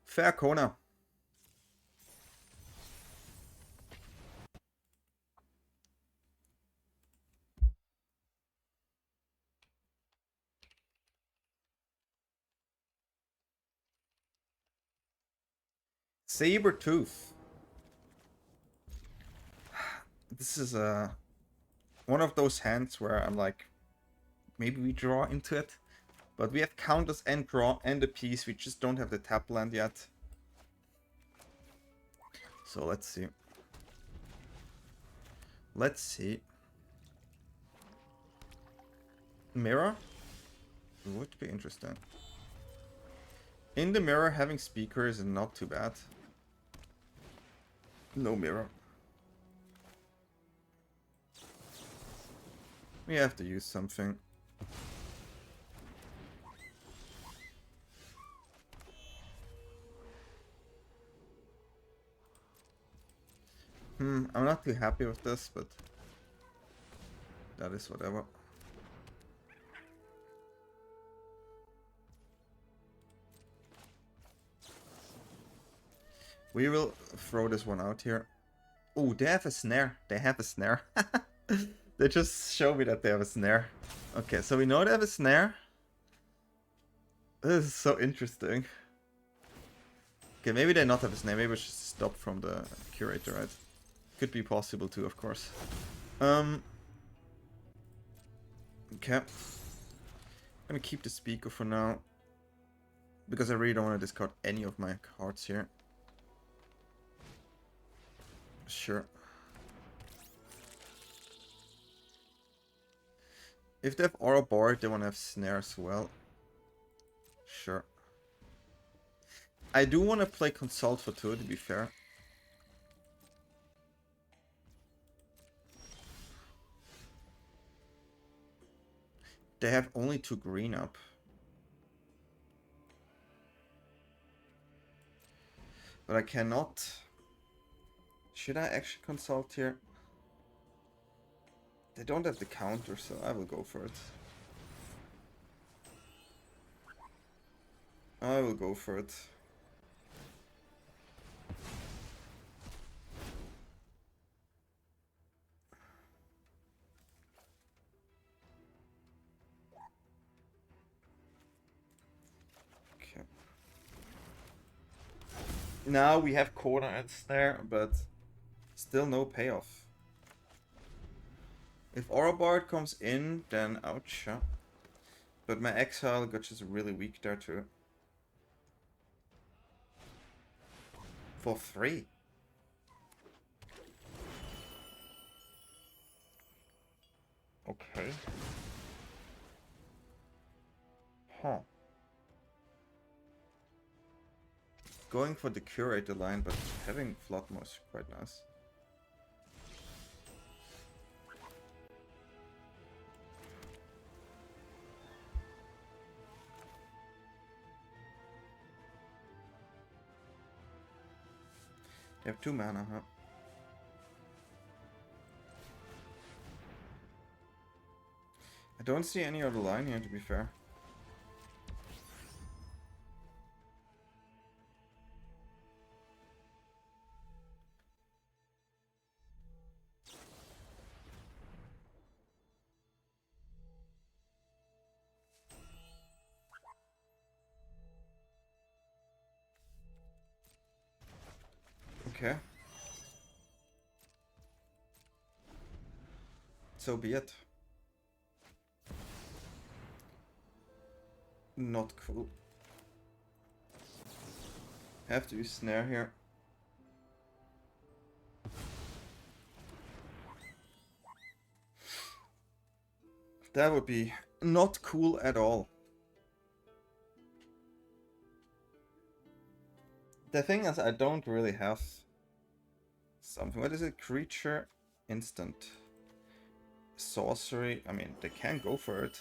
Fair Kona. Sabertooth. This is one of those hands where I'm like, maybe we draw into it. But we have counters and draw and a piece. We just don't have the tap land yet. So let's see. Let's see. Mirror would be interesting. In the mirror, having speaker is not too bad. No mirror. We have to use something. I'm not too happy with this, but that is whatever. We will throw this one out here. Oh, they have a snare. They have a snare. They just show me that they have a snare. Okay, so we know they have a snare. This is so interesting. Okay, maybe they not have a snare. Maybe we should stop from the curator, right? Could be possible too, of course. Okay. I'm gonna keep the speaker for now. Because I really don't want to discard any of my cards here. Sure. If they have aura board, they want to have snare as well. Sure. I do want to play consult for 2, to be fair. They have only 2 green up. But I cannot. Should I actually consult here? They don't have the counter, so I will go for it. I will go for it. Okay. Now we have Kona and Snare, but still no payoff. If Aura Bard comes in, then ouch. Yeah. But my Exile got just really weak there too. For 3. Okay. Huh. Going for the Curator line, but having Floodmore is quite nice. They have 2 mana, huh? I don't see any other line here, to be fair. Okay. So be it. Not cool. Have to use Snare here. That would be not cool at all. The thing is, I don't really have something. What is it? Creature, instant, sorcery. I mean, they can go for it.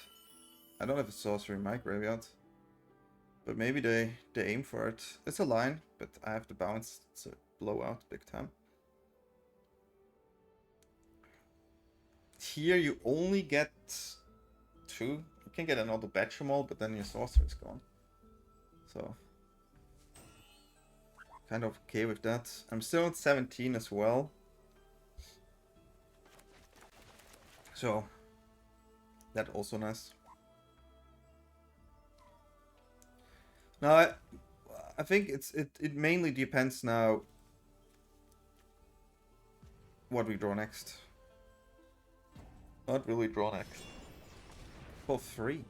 I don't have a sorcery in my graveyard, but maybe they aim for it. It's a line, but I have to bounce. It's a blowout big time. Here you only get 2. You can get another Betchamal, but then your sorcery is gone. So kind of okay with that. I'm still at 17 as well. So that also nice. Now I think it mainly depends now what we draw next. What will we draw next? For 3.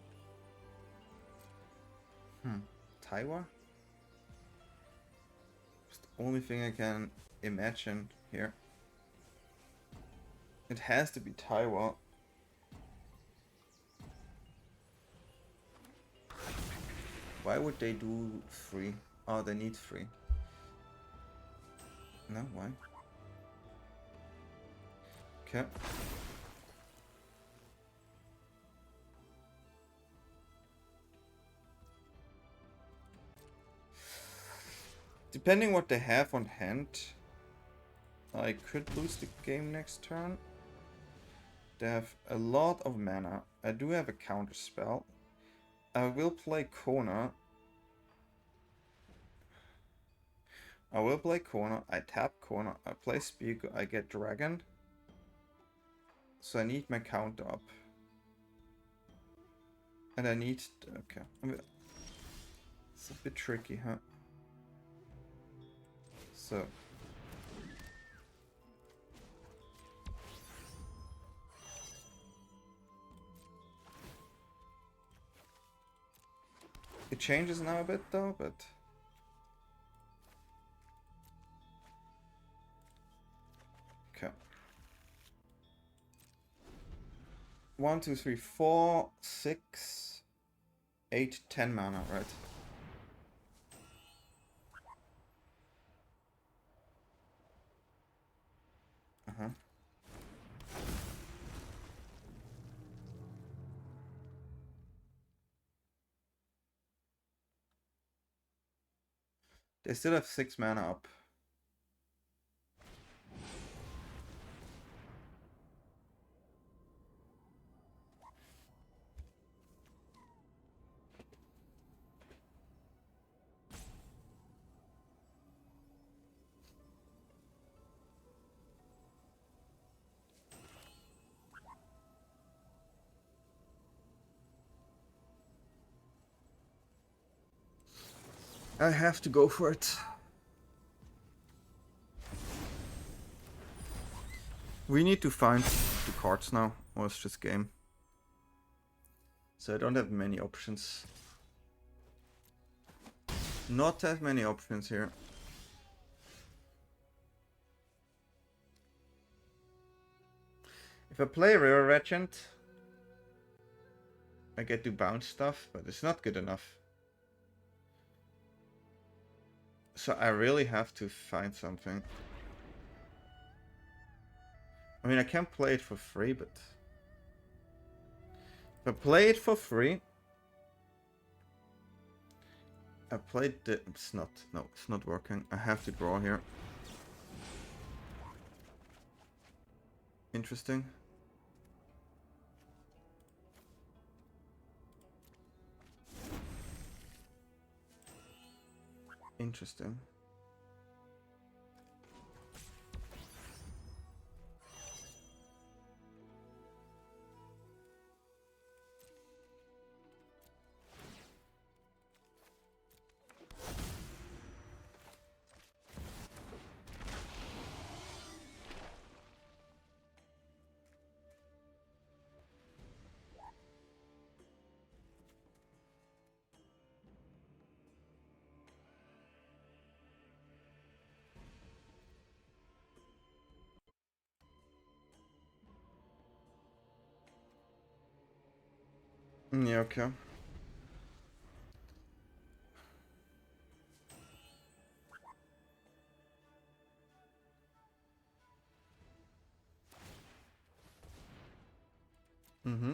Taiwa? It's the only thing I can imagine here. It has to be Taiwa. Why would they do 3? Oh, they need 3. No, why? Okay. Depending what they have on hand, I could lose the game next turn. They have a lot of mana. I do have a counter spell. I will play Kona. I tap Kona, I play Speaker, I get Dragon. So I need my counter up. And I need... okay. It's a bit tricky, huh? So... it changes now a bit though, but... okay. 1, 2, 3, 4, 6, 8, 10 mana, right? Uh-huh. They still have 6 mana up. I have to go for it. We need to find the cards now, or it's just game. So I don't have many options. Not that many options here. If I play Rare Regent, I get to bounce stuff, but it's not good enough. So I really have to find something. I mean, I can play it for free, but... if I play it for free... I played the... it's not... no, it's not working. I have to draw here. Interesting. Interesting. Yeah, okay. Mm-hmm.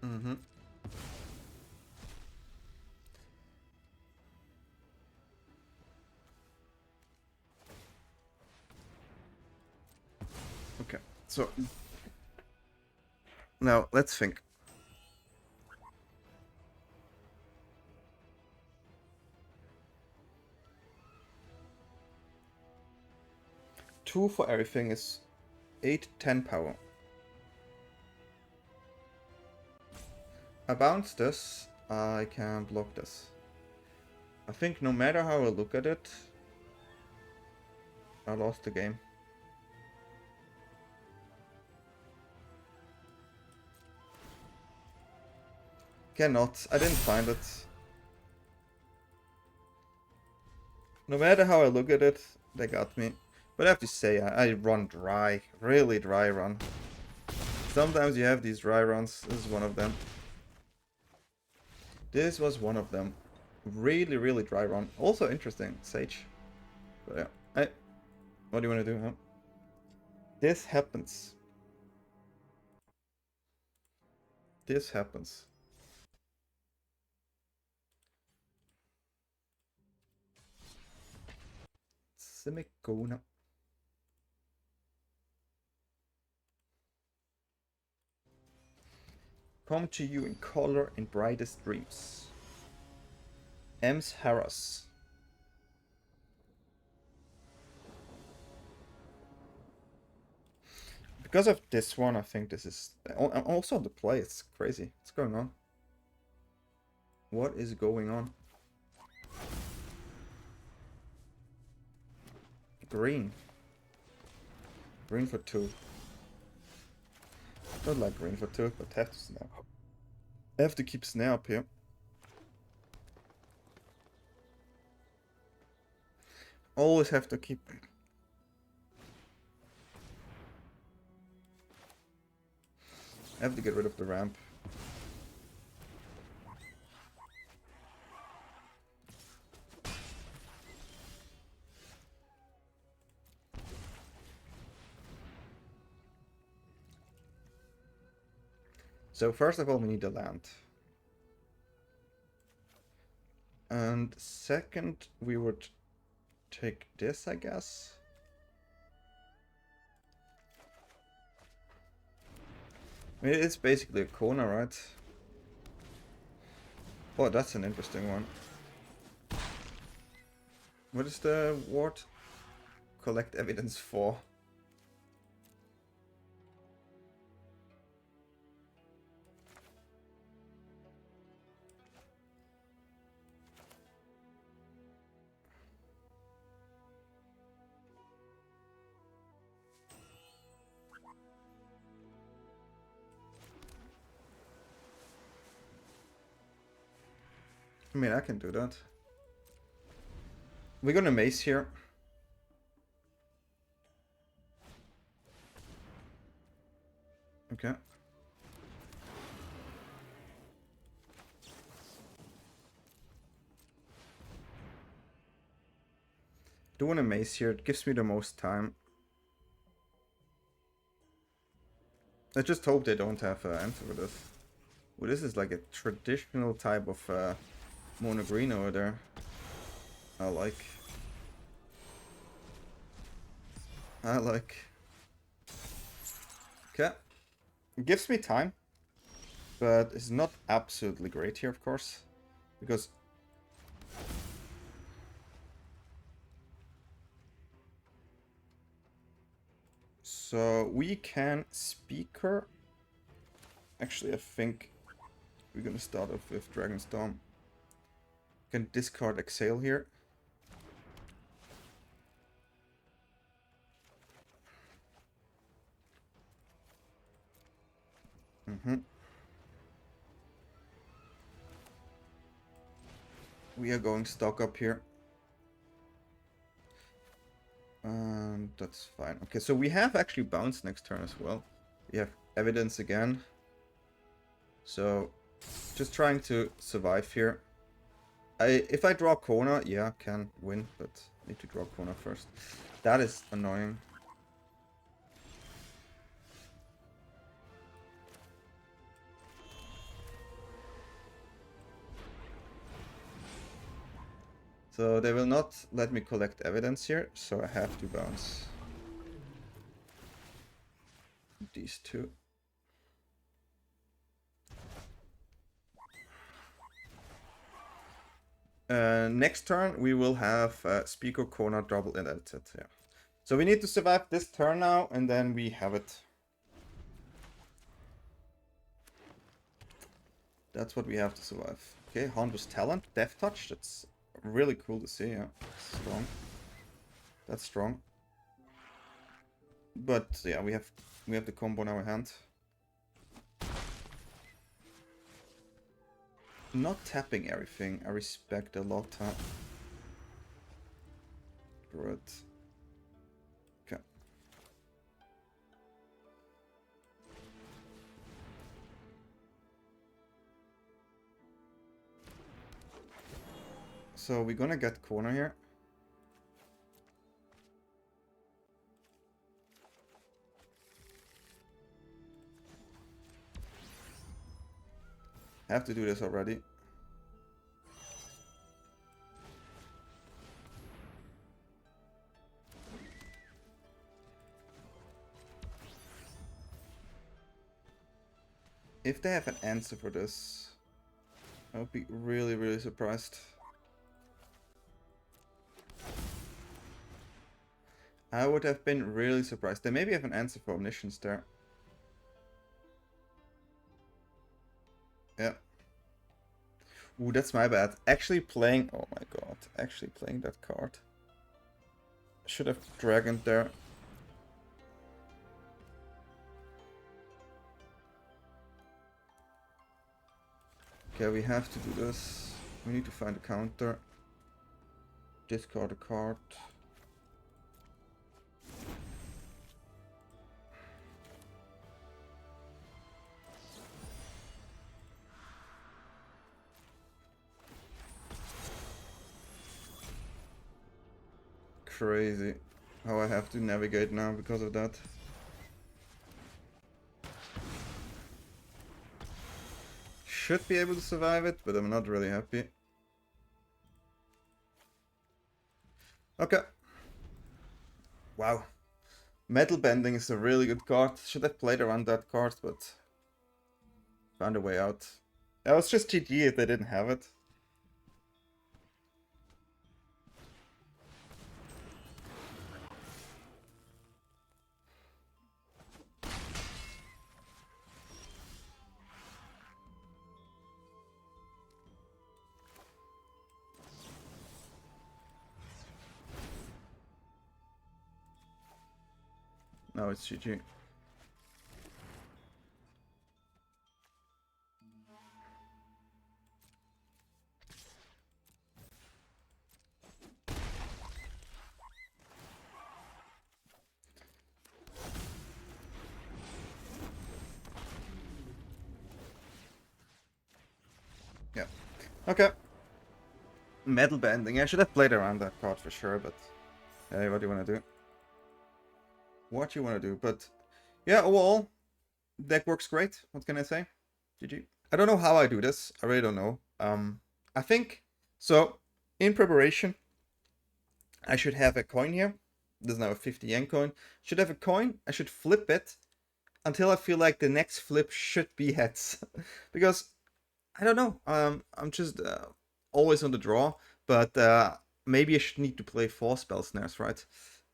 Mm-hmm. Okay, so... now, let's think. Two for everything is 8, 10 power. I bounce this, I can block this. I think no matter how I look at it, I lost the game. Cannot, I didn't find it. No matter how I look at it, they got me. But I have to say, I run dry. Really dry run. Sometimes you have these dry runs. This is one of them. This was one of them. Really, really dry run. Also interesting, Sage. But yeah. Hey, what do you want to do, huh? This happens. This happens. SIMIC KONA. Come to you in color and brightest dreams. Ems Harras. Because of this one, I think this is... Also the play, it's crazy. What's going on? What is going on? Green. Green for 2. Don't like green for 2, but have to snare. I have to keep snare up here. Always have to keep... I have to get rid of the ramp. So first of all, we need the land. And second, we would take this, I guess. I mean, it's basically a Kona, right? Oh, that's an interesting one. What is the word? Collect evidence for. I mean, I can do that. We're gonna mace here. Okay. Doing a mace here, it gives me the most time. I just hope they don't have an answer for this. Well, this is like a traditional type of mono green over there. I like. Okay. It gives me time. But it's not absolutely great here, of course. Because... So we can speaker. Actually, I think we're gonna start off with Dragonstorm. Can discard Exhale here. We are going stock up here. And that's fine. Okay, so we have actually bounce next turn as well. We have evidence again. So just trying to survive here. If I draw Kona, yeah, can win, but need to draw Kona first. That is annoying. So they will not let me collect evidence here, so I have to bounce these two. Next turn we will have Speaker Kona double and that's it. Yeah. So we need to survive this turn now, and then we have it. That's what we have to survive. Okay, Honda's Talent, Death Touch. That's really cool to see. Yeah, strong. That's strong. But yeah, we have the combo in our hand. Not tapping everything. I respect a lot. Huh? Good. So we're gonna get Kona here. Have to do this already. If they have an answer for this, I would be really, really surprised. I would have been really surprised. They maybe have an answer for Omniscience there. Yeah. Ooh, that's my bad. Actually playing... Oh my god. Actually playing that card. Should have Dragoned there. Okay, we have to do this. We need to find a counter. Discard a card. Crazy how I have to navigate now because of that. Should be able to survive it, but I'm not really happy. Okay. Wow. Metal Bending is a really good card. Should have played around that card, but found a way out. That was just GG if they didn't have it. Now it's GG. Yeah. Okay. Metal Bending. I should have played around that card for sure, but hey, what do you want to do? What you want to do? But yeah, overall, deck works great. What can I say? GG. I don't know how I do this. I really don't know. I think so. In preparation, I should have a coin here. There's now a 50 yen coin. Should have a coin. I should flip it until I feel like the next flip should be heads, because I don't know. I'm just always on the draw, but maybe I should need to play 4 spell snares, right?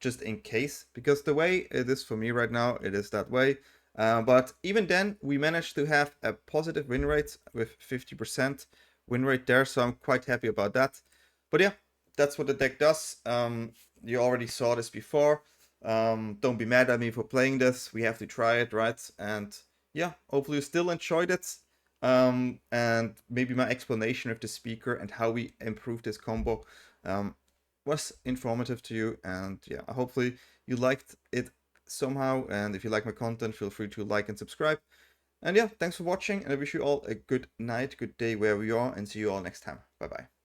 Just in case, because the way it is for me right now, it is that way. But even then, we managed to have a positive win rate with 50% win rate there, so I'm quite happy about that. But yeah, that's what the deck does. You already saw this before. Don't be mad at me for playing this. We have to try it, right? And yeah, hopefully you still enjoyed it. And maybe my explanation of the speaker and how we improve this combo was informative to you. And yeah, hopefully you liked it somehow. And if you like my content, feel free to like and subscribe. And yeah, thanks for watching. And I wish you all a good night, good day wherever you are. And see you all next time. Bye bye.